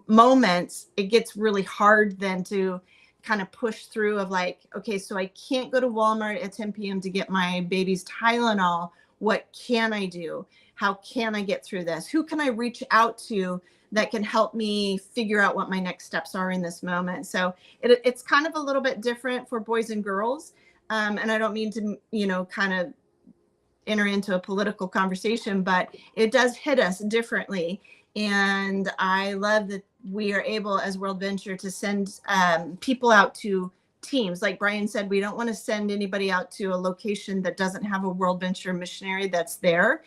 Speaker 1: moments, it gets really hard then to kind of push through of okay, so I can't go to Walmart at 10 p.m. to get my baby's Tylenol. What can I do? How can I get through this? Who can I reach out to that can help me figure out what my next steps are in this moment? So it's kind of a little bit different for boys and girls. And I don't mean to, kind of enter into a political conversation, but it does hit us differently. And I love that we are able as World Venture to send people out to teams. Like Brian said, we don't want to send anybody out to a location that doesn't have a World Venture missionary that's there,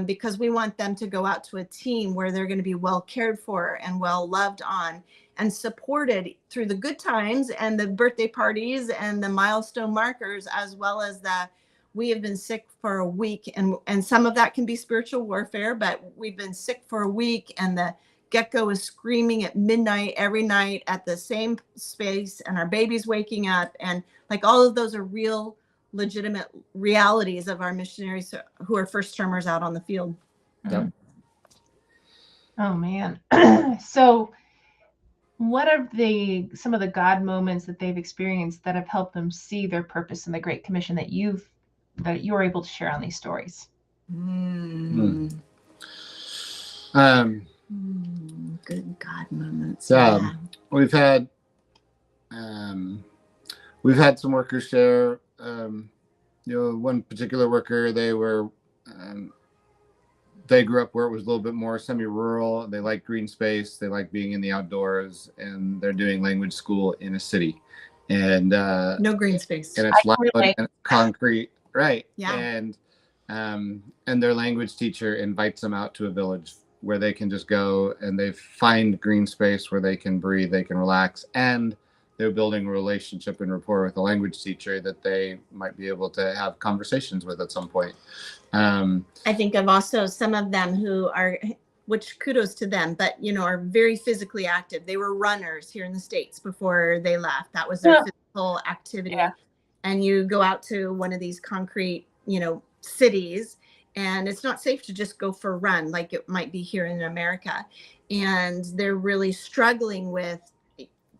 Speaker 1: because we want them to go out to a team where they're going to be well cared for and well loved on and supported through the good times and the birthday parties and the milestone markers, as well as we have been sick for a week, and some of that can be spiritual warfare, but we've been sick for a week, and the gecko is screaming at midnight every night at the same space, and our baby's waking up, and all of those are real, legitimate realities of our missionaries who are first termers out on the field.
Speaker 2: Yep.
Speaker 3: Oh man. So what are some of the God moments that they've experienced that have helped them see their purpose in the Great Commission that you're able to share on these stories?
Speaker 2: Um,
Speaker 1: Good God moments.
Speaker 2: Yeah. we've had um, we've had some workers share. One particular worker, they grew up where it was a little bit more semi-rural. They like green space. They like being in the outdoors, and they're doing language school in a city. And
Speaker 1: No green space.
Speaker 2: and it's loud
Speaker 3: relate.
Speaker 2: and it's concrete, right?
Speaker 1: Yeah.
Speaker 2: And their language teacher invites them out to a village where they can just go and they find green space where they can breathe, they can relax, and they're building a relationship and rapport with a language teacher that they might be able to have conversations with at some point.
Speaker 1: I think of also some of them who are, which kudos to them, but are very physically active. They were runners here in the States before they left. That was their physical activity.
Speaker 3: Yeah.
Speaker 1: And you go out to one of these concrete, cities, and it's not safe to just go for a run like it might be here in America. And they're really struggling with,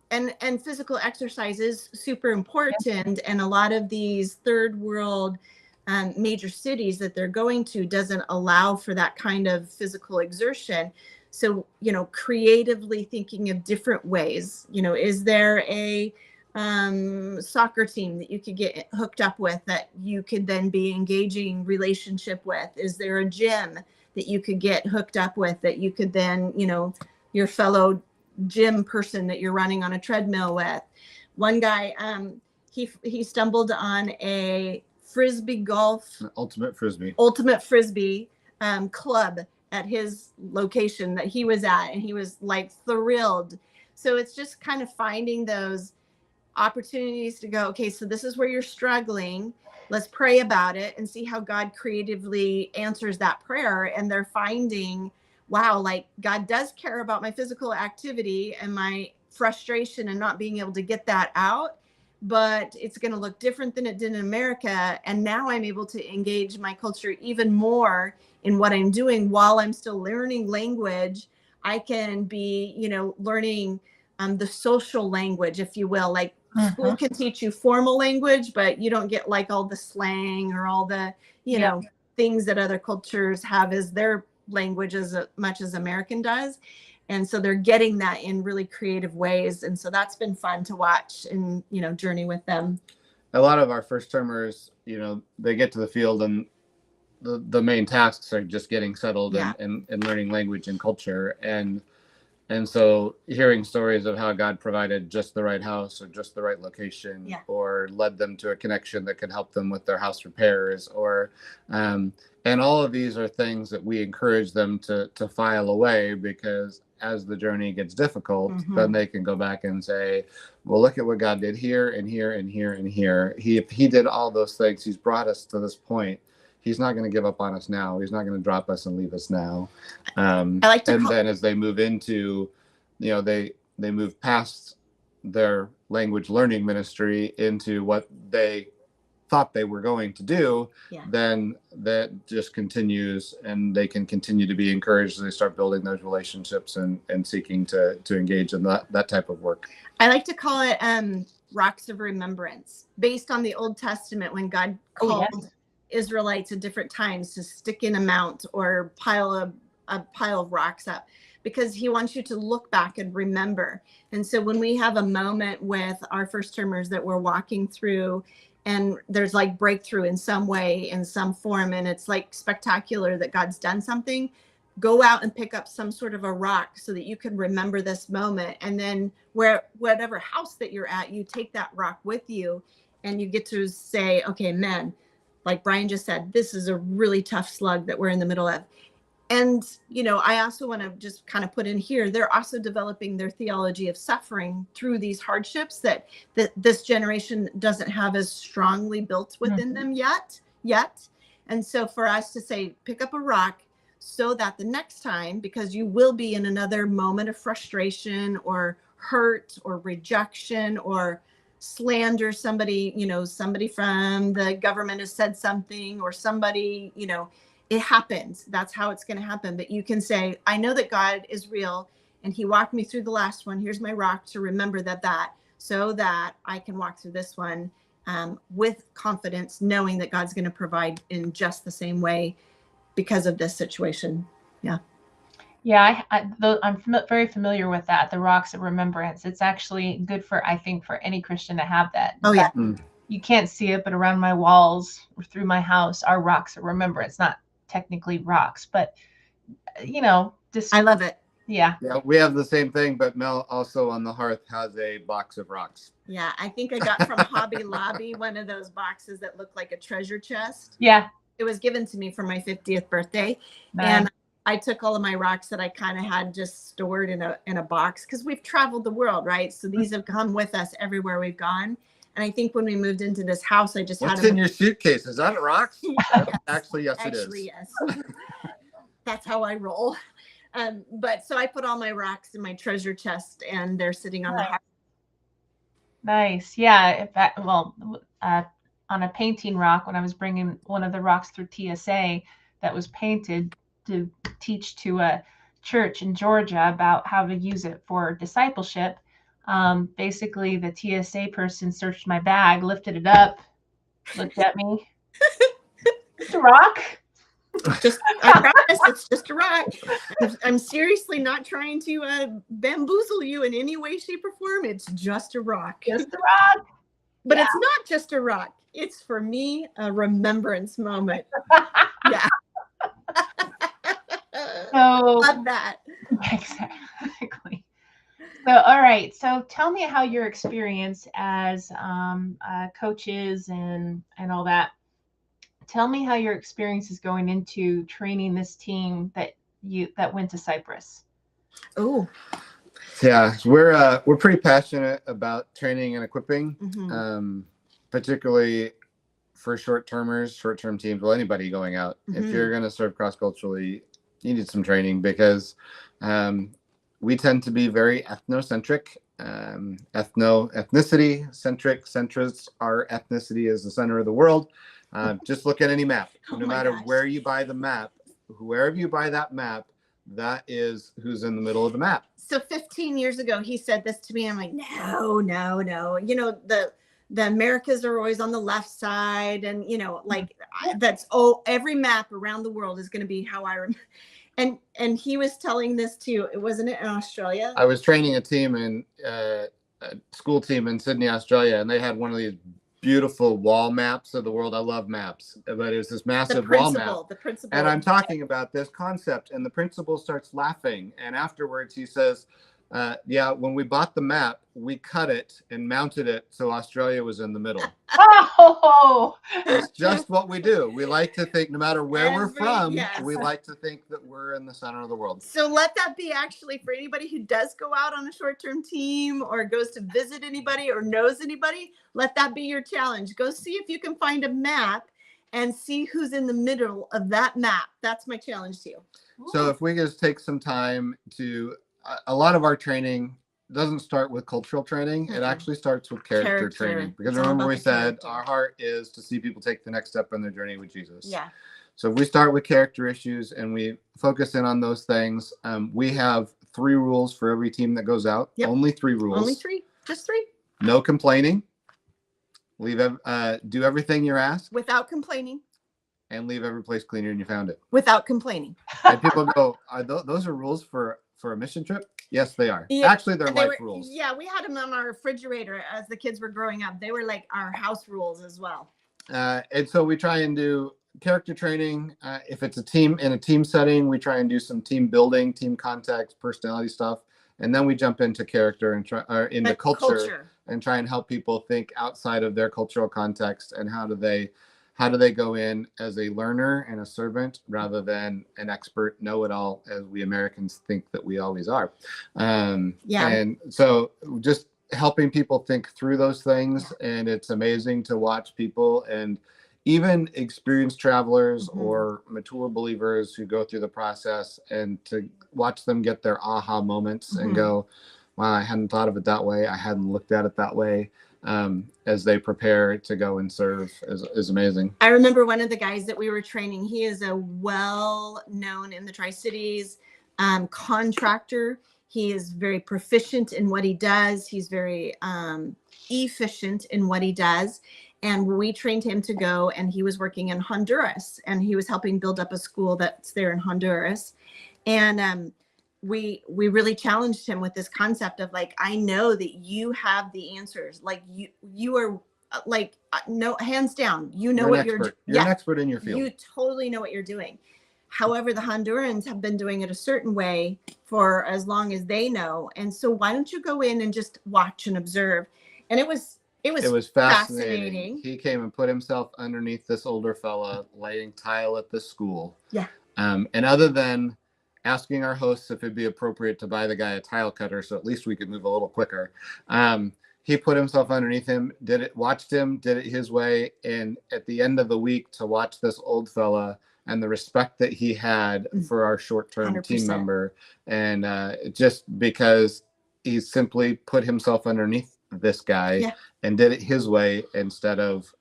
Speaker 1: and physical exercise is super important. And a lot of these third world major cities that they're going to doesn't allow for that kind of physical exertion. So, creatively thinking of different ways, is there a soccer team that you could get hooked up with that you could then be engaging relationship with? Is there a gym that you could get hooked up with that you could then, your fellow gym person that you're running on a treadmill with? One guy, he stumbled on a frisbee golf, ultimate frisbee club at his location that he was at, and he was like thrilled. So it's just kind of finding those opportunities to go, okay, so this is where you're struggling. Let's pray about it and see how God creatively answers that prayer. And they're finding, wow, like God does care about my physical activity and my frustration and not being able to get that out, but it's going to look different than it did in America. And now I'm able to engage my culture even more in what I'm doing while I'm still learning language. I can be, learning the social language, if you will. Like school can teach you formal language, but you don't get like all the slang or all the, things that other cultures have as their language as much as American does. And so they're getting that in really creative ways. And so that's been fun to watch and, journey with them.
Speaker 2: A lot of our first termers, they get to the field and the main tasks are just getting settled and learning language and culture. And so hearing stories of how God provided just the right house or just the right location or led them to a connection that could help them with their house repairs or, and all of these are things that we encourage them to file away, because as the journey gets difficult, then they can go back and say, well, look at what God did here and here and here and here. He did all those things. He's brought us to this point. He's not going to give up on us now. He's not going to drop us and leave us now. Then as they move into, they move past their language learning ministry into what they thought they were going to do, then that just continues, and they can continue to be encouraged as they start building those relationships and seeking to engage in that type of work.
Speaker 1: I like to call it rocks of remembrance, based on the Old Testament when God called Israelites at different times to stick in a mount or pile of rocks up, because he wants you to look back and remember. And so when we have a moment with our first termers that we're walking through and there's like breakthrough in some way, in some form, and it's like spectacular that God's done something, go out and pick up some sort of a rock so that you can remember this moment. And then whatever house that you're at, you take that rock with you and you get to say, okay, man, like Brian just said, this is a really tough slug that we're in the middle of. And, I also want to just kind of put in here, they're also developing their theology of suffering through these hardships that this generation doesn't have as strongly built within them yet. And so for us to say, pick up a rock so that the next time, because you will be in another moment of frustration or hurt or rejection or slander, somebody from the government has said something, or somebody, it happens. That's how it's going to happen. But you can say, I know that God is real and he walked me through the last one. Here's my rock to remember that so that I can walk through this one with confidence, knowing that God's going to provide in just the same way because of this situation. Yeah.
Speaker 3: Yeah, very familiar with that. The rocks of remembrance. It's actually good for, I think, for any Christian to have that.
Speaker 1: Oh yeah.
Speaker 3: You can't see it, but around my walls or through my house are rocks of remembrance. Not technically rocks, but just
Speaker 1: I love it.
Speaker 3: Yeah.
Speaker 2: Yeah, we have the same thing, but Mel also on the hearth has a box of rocks.
Speaker 1: Yeah, I think I got from Hobby Lobby one of those boxes that looked like a treasure chest.
Speaker 3: Yeah.
Speaker 1: It was given to me for my 50th birthday.
Speaker 3: Nice.
Speaker 1: And I took all of my rocks that I kind of had just stored in a box because we've traveled the world, right? So these have come with us everywhere we've gone. And I think when we moved into this house, I just
Speaker 2: What's
Speaker 1: had
Speaker 2: in your suitcase? Is that rocks?
Speaker 1: Yes.
Speaker 2: Actually, yes,
Speaker 1: Actually,
Speaker 2: it is.
Speaker 1: yes. That's how I roll. But so I put all my rocks in my treasure chest, and they're sitting on the hearth.
Speaker 3: Nice. Yeah. On a painting rock, when I was bringing one of the rocks through TSA that was painted to teach to a church in Georgia about how to use it for discipleship, basically the TSA person searched my bag, lifted it up, looked at me. It's a rock.
Speaker 1: I promise it's just a rock. I'm seriously not trying to bamboozle you in any way, shape, or form. It's just a rock.
Speaker 3: Just a rock.
Speaker 1: But it's not just a rock. It's for me a remembrance moment. Yeah.
Speaker 3: So
Speaker 1: love that.
Speaker 3: Exactly. So, all right. So tell me how your experience as coaches and all that. Tell me how your experience is going into training this team that went to Cyprus.
Speaker 1: Oh.
Speaker 2: Yeah, we're pretty passionate about training and equipping, particularly for short-term teams. Well, anybody going out, if you're going to serve cross-culturally, you need some training because we tend to be very ethnocentric, ethnicity centric. Centrists, our ethnicity is the center of the world. Just look at any map. No matter where you buy the map, wherever you buy that map, that is who's in the middle of the map.
Speaker 1: So 15 years ago, he said this to me. I'm like, no. The Americas are always on the left side. And, every map around the world is going to be how I remember. And he was telling this too. Wasn't it in Australia?
Speaker 2: I was training a team a school team in Sydney, Australia, and they had one of these beautiful wall maps of the world. I love maps, but it was this massive wall map.
Speaker 1: The principal.
Speaker 2: And I'm talking about this concept, and the principal starts laughing. And afterwards he says, when we bought the map, we cut it and mounted it so Australia was in the middle.
Speaker 3: Oh,
Speaker 2: it's just what we do. We like to think, no matter where we're from, we like to think that we're in the center of the world.
Speaker 1: So let that be actually for anybody who does go out on a short-term team or goes to visit anybody or knows anybody, let that be your challenge. Go see if you can find a map and see who's in the middle of that map. That's my challenge to you.
Speaker 2: So if we just take some time to, a lot of our training doesn't start with cultural training. It actually starts with character training. Because remember we said our heart is to see people take the next step on their journey with Jesus.
Speaker 1: Yeah.
Speaker 2: So we start with character issues and we focus in on those things. We have 3 rules for every team that goes out.
Speaker 1: Yep.
Speaker 2: Only 3 rules.
Speaker 1: Only 3? Just 3?
Speaker 2: No complaining. Do everything you're asked.
Speaker 1: Without complaining.
Speaker 2: And leave every place cleaner than you found it.
Speaker 1: Without complaining.
Speaker 2: And people go, those are rules for a mission trip? Yes, they are. Yeah, actually, they're life rules.
Speaker 1: Yeah, we had them on our refrigerator as the kids were growing up. They were like our house rules as well.
Speaker 2: And so we try and do character training. If it's a team setting, we try and do some team building, team context, personality stuff. And then we jump into character and into culture and try and help people think outside of their cultural context and how do they go in as a learner and a servant rather than an expert know-it-all as we Americans think that we always are. And so just helping people think through those things. And it's amazing to watch people and even experienced travelers or mature believers who go through the process and to watch them get their aha moments and go, wow, I hadn't thought of it that way. I hadn't looked at it that way. As they prepare to go and serve is amazing.
Speaker 1: I remember one of the guys that we were training, he is a well-known in the Tri-Cities contractor. He is very proficient in what he does. He's very efficient in what he does. And we trained him to go, and he was working in Honduras, and he was helping build up a school that's there in Honduras. And we really challenged him with this concept of like, I know that you have the answers. Like you are like, no, hands down, you know what
Speaker 2: you're an expert in your field.
Speaker 1: You totally know what you're doing. However, the Hondurans have been doing it a certain way for as long as they know. And so why don't you go in and just watch and observe? And it was fascinating.
Speaker 2: He came and put himself underneath this older fella laying tile at the school.
Speaker 1: Yeah.
Speaker 2: And other than asking our hosts if it'd be appropriate to buy the guy a tile cutter so at least we could move a little quicker, he put himself underneath him, watched him, did it his way. And at the end of the week, to watch this old fella and the respect that he had for our short-term
Speaker 1: 100%.
Speaker 2: team member, and just because he simply put himself underneath this guy and did it his way instead of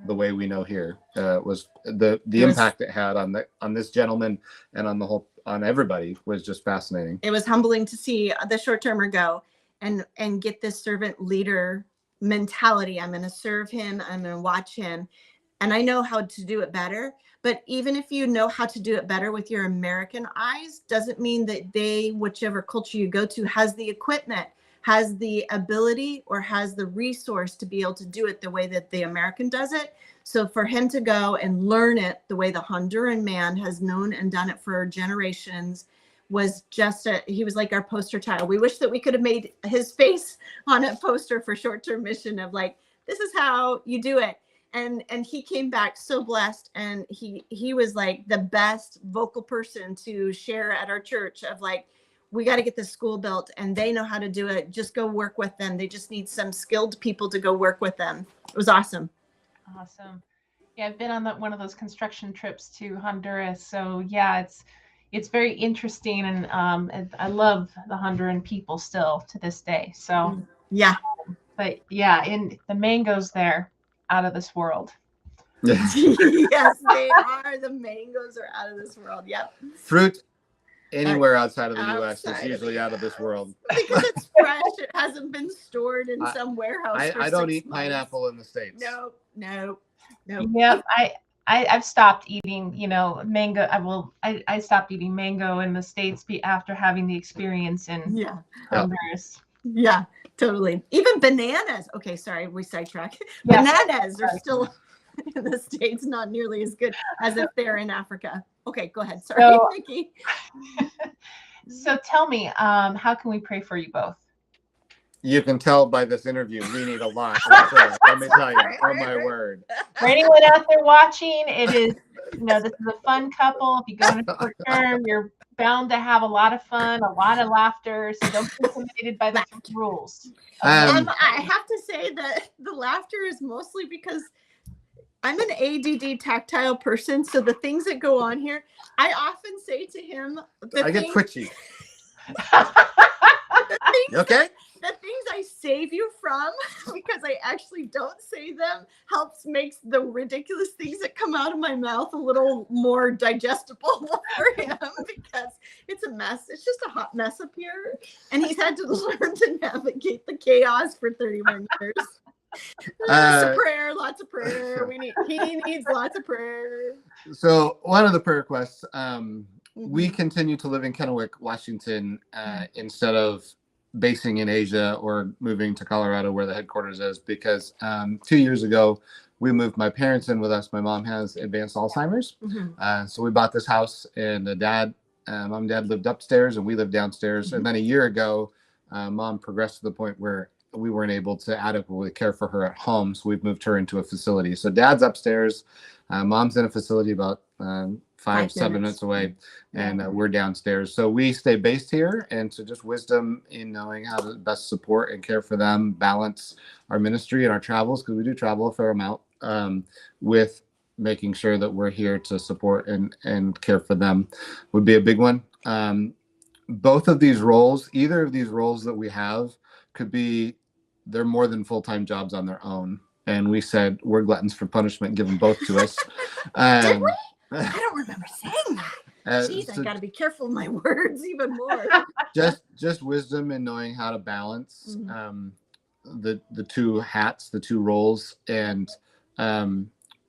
Speaker 2: the way we know here, was the impact it had on this gentleman and on everybody was just fascinating.
Speaker 1: It was humbling to see the short-termer go and get this servant leader mentality. I'm going to serve him. I'm going to watch him. And I know how to do it better. But even if you know how to do it better with your American eyes, doesn't mean that whichever culture you go to, has the equipment, has the ability, or has the resource to be able to do it the way that the American does it. So for him to go and learn it the way the Honduran man has known and done it for generations was just he was like our poster child. We wish that we could have made his face on a poster for short-term mission of like, this is how you do it. And he came back so blessed, and he was like the best vocal person to share at our church of like, we got to get this school built and they know how to do it. Just go work with them. They just need some skilled people to go work with them. It was awesome.
Speaker 3: Awesome. Yeah, I've been on one of those construction trips to Honduras. So yeah, it's very interesting, and I love the Honduran people still to this day. So
Speaker 1: yeah,
Speaker 3: but yeah, in the mangoes there, out of this world.
Speaker 1: Yes, they are. The mangoes are out of this world. Yep.
Speaker 2: Fruit anywhere outside of the U.S. is usually out of this world.
Speaker 1: Because it's fresh. It hasn't been stored in some warehouse.
Speaker 2: I don't eat pineapple in the States.
Speaker 1: No.
Speaker 3: Yep. I've stopped eating, mango. I stopped eating mango in the States after having the experience in Honduras.
Speaker 1: Yeah, totally. Even bananas. Okay, sorry, we sidetrack.
Speaker 3: Yes.
Speaker 1: Bananas are still in the States, not nearly as good as if they're in Africa. Okay, go ahead. Sorry, Nikki.
Speaker 3: So tell me, how can we pray for you both?
Speaker 2: You can tell by this interview, we need a lot. Let me tell you, oh my word.
Speaker 3: For anyone out there watching, it is, this is a fun couple. If you go into short term, you're bound to have a lot of fun, a lot of laughter. So don't be intimidated by the rules.
Speaker 1: I have to say that the laughter is mostly because I'm an ADD tactile person. So the things that go on here, I often say to him,
Speaker 2: I get twitchy. Okay?
Speaker 1: The things I save you from, because I actually don't say them, makes the ridiculous things that come out of my mouth a little more digestible for him, because it's a mess. It's just a hot mess up here. And he's had to learn to navigate the chaos for 31 years. Lots of prayer. He needs lots of prayer.
Speaker 2: So one of the prayer requests, we continue to live in Kennewick, Washington, instead of basing in Asia or moving to Colorado where the headquarters is, because 2 years ago we moved my parents in with us. My mom has advanced Alzheimer's. So we bought this house, and mom and dad lived upstairs and we lived downstairs. And then a year ago, mom progressed to the point where we weren't able to adequately care for her at home. So we've moved her into a facility. So dad's upstairs, mom's in a facility about 5-7 minutes away, and we're downstairs. So we stay based here, and so just wisdom in knowing how to best support and care for them, balance our ministry and our travels, because we do travel a fair amount, with making sure that we're here to support and care for them would be a big one. Both of these roles, either of these roles that we have, they're more than full-time jobs on their own. And we said, we're gluttons for punishment, give them both to us.
Speaker 1: Did we? I don't remember saying that. Jeez, I got to be careful of my words even more.
Speaker 2: just wisdom in knowing how to balance the two hats, the two roles. And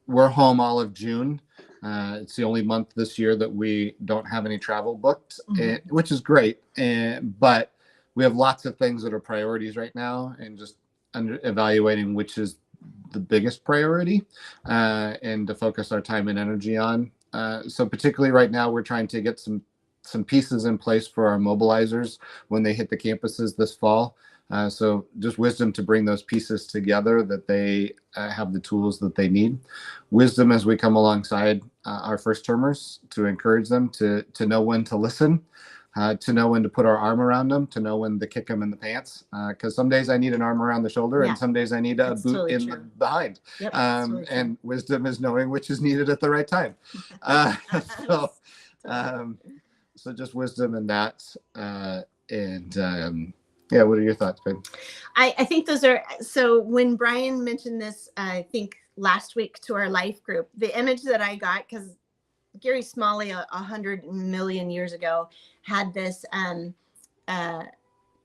Speaker 2: we're home all of June. It's the only month this year that we don't have any travel booked, which is great. But we have lots of things that are priorities right now, and just evaluating which is the biggest priority, and to focus our time and energy on. So particularly right now, we're trying to get some pieces in place for our mobilizers when they hit the campuses this fall. So just wisdom to bring those pieces together, that they have the tools that they need. Wisdom as we come alongside our first termers, to encourage them to know when to listen, to know when to put our arm around them, to know when to kick them in the pants. Because some days I need an arm around the shoulder, and some days I need a boot totally in the behind.
Speaker 1: Yep, totally
Speaker 2: and wisdom is knowing which is needed at the right time. So just wisdom in that. Yeah, what are your thoughts, babe?
Speaker 1: I think those are, so when Brian mentioned this, I think last week to our life group, the image that I got, because Gary Smalley 100 million years ago had this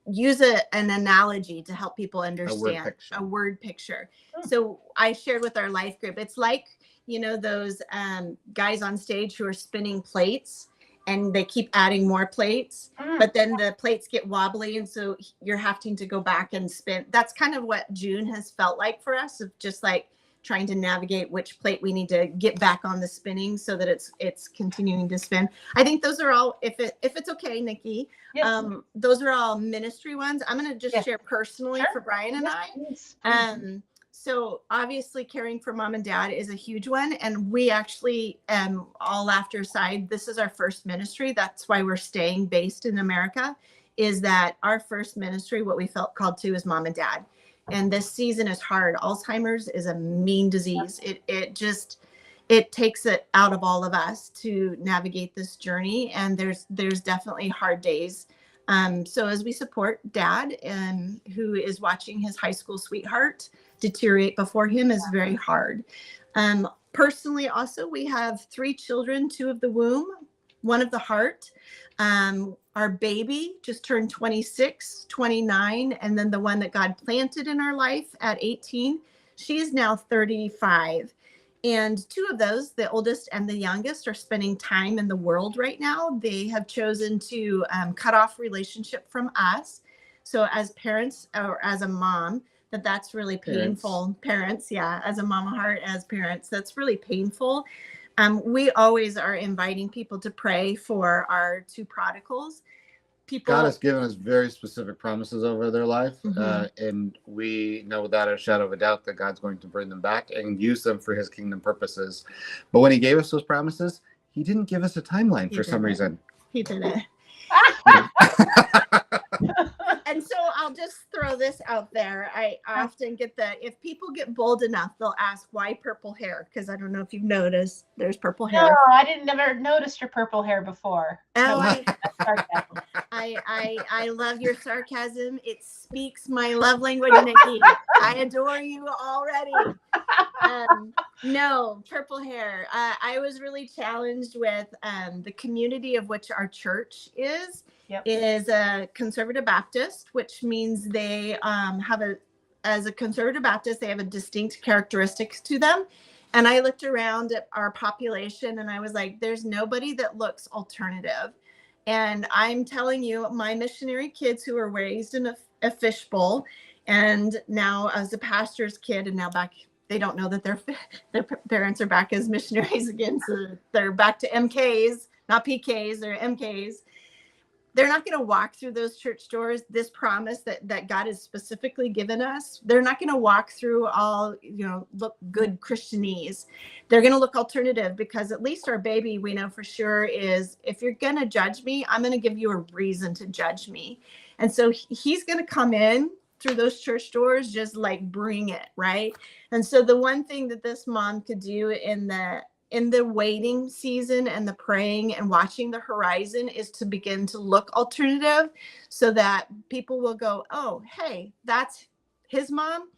Speaker 1: use an analogy to help people understand a word picture. So I shared with our life group, it's like, those guys on stage who are spinning plates, and they keep adding more plates, but then the plates get wobbly, and so you're having to go back and spin. That's kind of what June has felt like for us, of just like trying to navigate which plate we need to get back on the spinning so that it's continuing to spin. I think those are all, if it's okay, Nikki, those are all ministry ones. I'm going to just share personally for Brian and I. So obviously caring for mom and dad is a huge one. And we actually, all laughter aside, this is our first ministry. That's why we're staying based in America, is that our first ministry, what we felt called to, is mom and dad. And this season is hard. Alzheimer's is a mean disease. It takes it out of all of us to navigate this journey. And there's definitely hard days. So as we support dad, who is watching his high school sweetheart deteriorate before him, is very hard. Personally, also, we have 3 children, 2 of the womb, 1 of the heart. Our baby just turned 26, 29, and then the one that God planted in our life at 18, she's now 35. And 2 of those, the oldest and the youngest, are spending time in the world right now. They have chosen to cut off relationship from us. So as parents, or as a mom, that's really painful. Parents, as a mama heart, as parents, that's really painful. We always are inviting people to pray for our 2 prodigals.
Speaker 2: God has given us very specific promises over their life, and we know without a shadow of a doubt that God's going to bring them back and use them for his kingdom purposes. But when he gave us those promises, he didn't give us a timeline for some reason.
Speaker 1: He didn't. And so I'll just throw this out there. I often get if people get bold enough, they'll ask, why purple hair? Because I don't know if you've noticed, there's purple hair.
Speaker 3: No, I never noticed your purple hair before.
Speaker 1: Oh, I love your sarcasm. It speaks my love language, Nikki. I adore you already. No, purple hair. I was really challenged with the community of which our church is a conservative Baptist, which means they as a conservative Baptist, they have a distinct characteristics to them. And I looked around at our population and I was like, there's nobody that looks alternative. And I'm telling you, my missionary kids who were raised in a fishbowl, and now as a pastor's kid, and now back, they don't know that their parents are back as missionaries again. So they're back to MKs, not PKs, they're MKs. They're not going to walk through those church doors, this promise that God has specifically given us. They're not going to walk through all, look good Christianese. They're going to look alternative, because at least our baby, we know for sure, is, if you're going to judge me, I'm going to give you a reason to judge me. And so he's going to come in through those church doors, just like bring it, right? And so the one thing that this mom could do in the waiting season and the praying and watching the horizon is to begin to look alternative, so that people will go, oh, hey, that's his mom.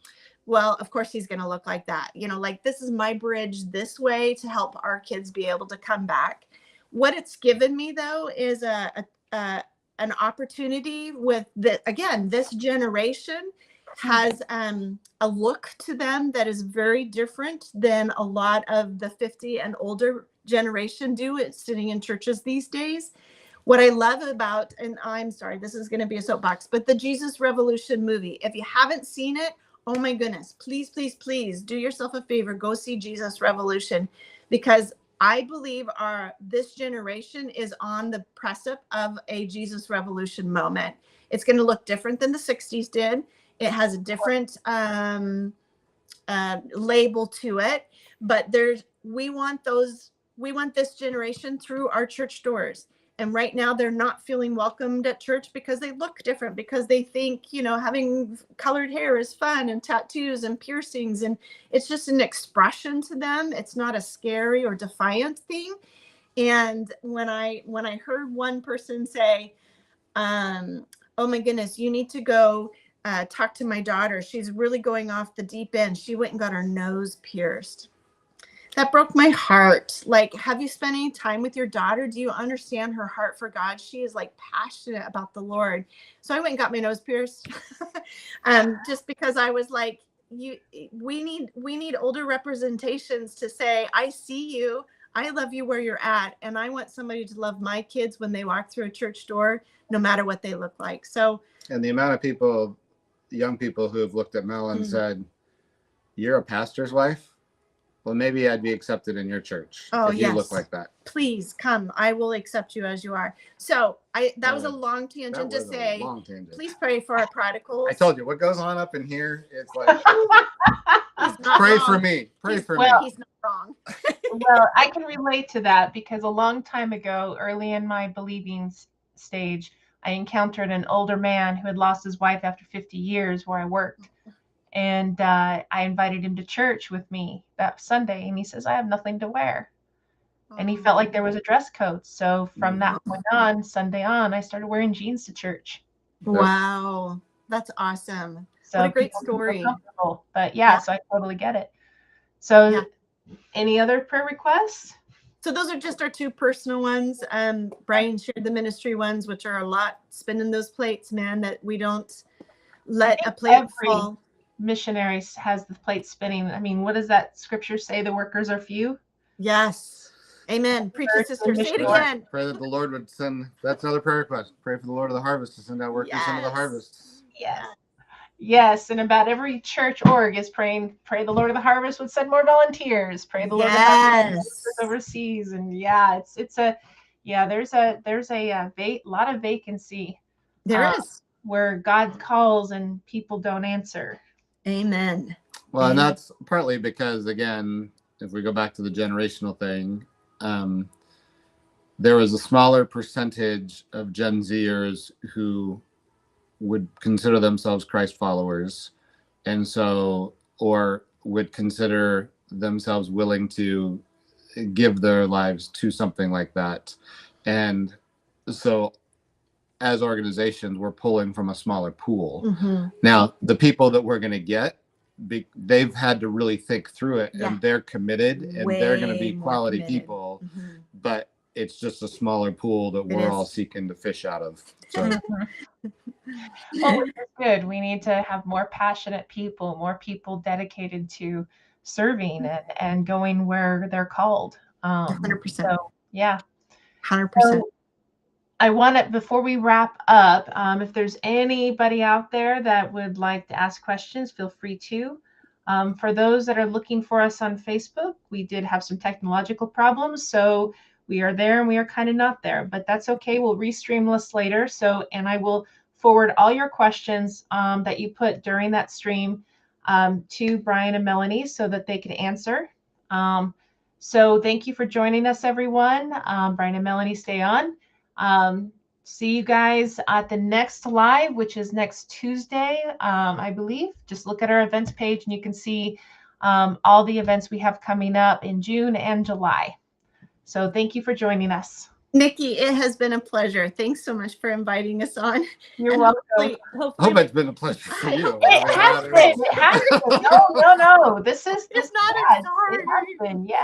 Speaker 1: Well, of course he's going to look like that. Like, this is my bridge this way to help our kids be able to come back. What it's given me, though, is an opportunity with this generation has a look to them that is very different than a lot of the 50 and older generation do. It's sitting in churches these days. What I love about, and I'm sorry, this is going to be a soapbox, but the Jesus Revolution movie, if you haven't seen it, oh my goodness, please, please, please do yourself a favor, go see Jesus Revolution, because I believe this generation is on the precipice of a Jesus Revolution moment. It's going to look different than the 60s did. It has a different label to it, but we want this generation through our church doors. And right now they're not feeling welcomed at church because they look different, because they think, having colored hair is fun, and tattoos and piercings. And it's just an expression to them. It's not a scary or defiant thing. And when I heard one person say, oh my goodness, you need to go talk to my daughter. She's really going off the deep end. She went and got her nose pierced. That broke my heart. Like, have you spent any time with your daughter? Do you understand her heart for God? She is like passionate about the Lord. So I went and got my nose pierced, just because I was like, we need older representations to say, I see you, I love you where you're at, and I want somebody to love my kids when they walk through a church door, no matter what they look like. So,
Speaker 2: and the amount of people, young people who have looked at Mel and said, "You're a pastor's wife? Well, maybe I'd be accepted in your church if you look like that.
Speaker 1: Please come. I will accept you as you are." So that was a long tangent to say, please pray for our prodigals.
Speaker 2: I told you what goes on up in here. It's like, pray for me. Pray for me.
Speaker 1: He's not wrong.
Speaker 3: Well, I can relate to that, because a long time ago, early in my believing stage, I encountered an older man who had lost his wife after 50 years where I worked. And I invited him to church with me that Sunday, and he says, I have nothing to wear. And he felt like there was a dress code. So from that point on, Sunday on, I started wearing jeans to church.
Speaker 1: Wow. That's awesome.
Speaker 3: So
Speaker 1: what a great story.
Speaker 3: But yeah, so I totally get it. So any other prayer requests?
Speaker 1: So those are just our two personal ones. Brian shared the ministry ones, which are a lot, spinning those plates, man, that we don't let a plate fall.
Speaker 3: Missionaries has the plate spinning. I mean, what does that scripture say? The workers are few.
Speaker 1: Yes. Amen. Preach it, sister. Say it again.
Speaker 2: Pray that the Lord would send. That's another prayer request. Pray for the Lord of the harvest to send out workers into the harvest.
Speaker 3: Yes. Yes. And about every church org is praying, pray the Lord of the harvest would send more volunteers. Pray the Lord of the harvest overseas. And there's a lot of vacancy.
Speaker 1: There is.
Speaker 3: Where God calls and people don't answer.
Speaker 1: Amen.
Speaker 2: Well, and that's partly because, again, if we go back to the generational thing, there was a smaller percentage of Gen Zers who would consider themselves Christ followers, and so, or would consider themselves willing to give their lives to something like that. And so, as organizations, we're pulling from a smaller pool. Now, the people that we're going to get, they've had to really think through it, and they're committed, and they're going to be quality people, but it's just a smaller pool that we're all seeking to fish out of. So.
Speaker 3: Well, which is good. We need to have more passionate people, more people dedicated to serving and going where they're called.
Speaker 1: 100%.
Speaker 3: So, yeah.
Speaker 1: 100%.
Speaker 3: So, I want to, before we wrap up, if there's anybody out there that would like to ask questions, feel free to. For those that are looking for us on Facebook, we did have some technological problems, so we are there and we are kind of not there, but that's okay. We'll restream this later. So, and I will forward all your questions that you put during that stream to Brian and Melanie so that they can answer. So thank you for joining us, everyone. Brian and Melanie, stay on. See you guys at the next live, which is next Tuesday, I believe. Just look at our events page and you can see all the events we have coming up in June and July. So thank you for joining us.
Speaker 1: Nikki, it has been a pleasure. Thanks so much for inviting us on.
Speaker 3: You're welcome.
Speaker 1: Hopefully,
Speaker 2: I hope it's been a pleasure for you.
Speaker 3: It has been. It has been. No. This is
Speaker 1: it's not
Speaker 3: bad.
Speaker 1: a sorry.
Speaker 3: It has been, yes.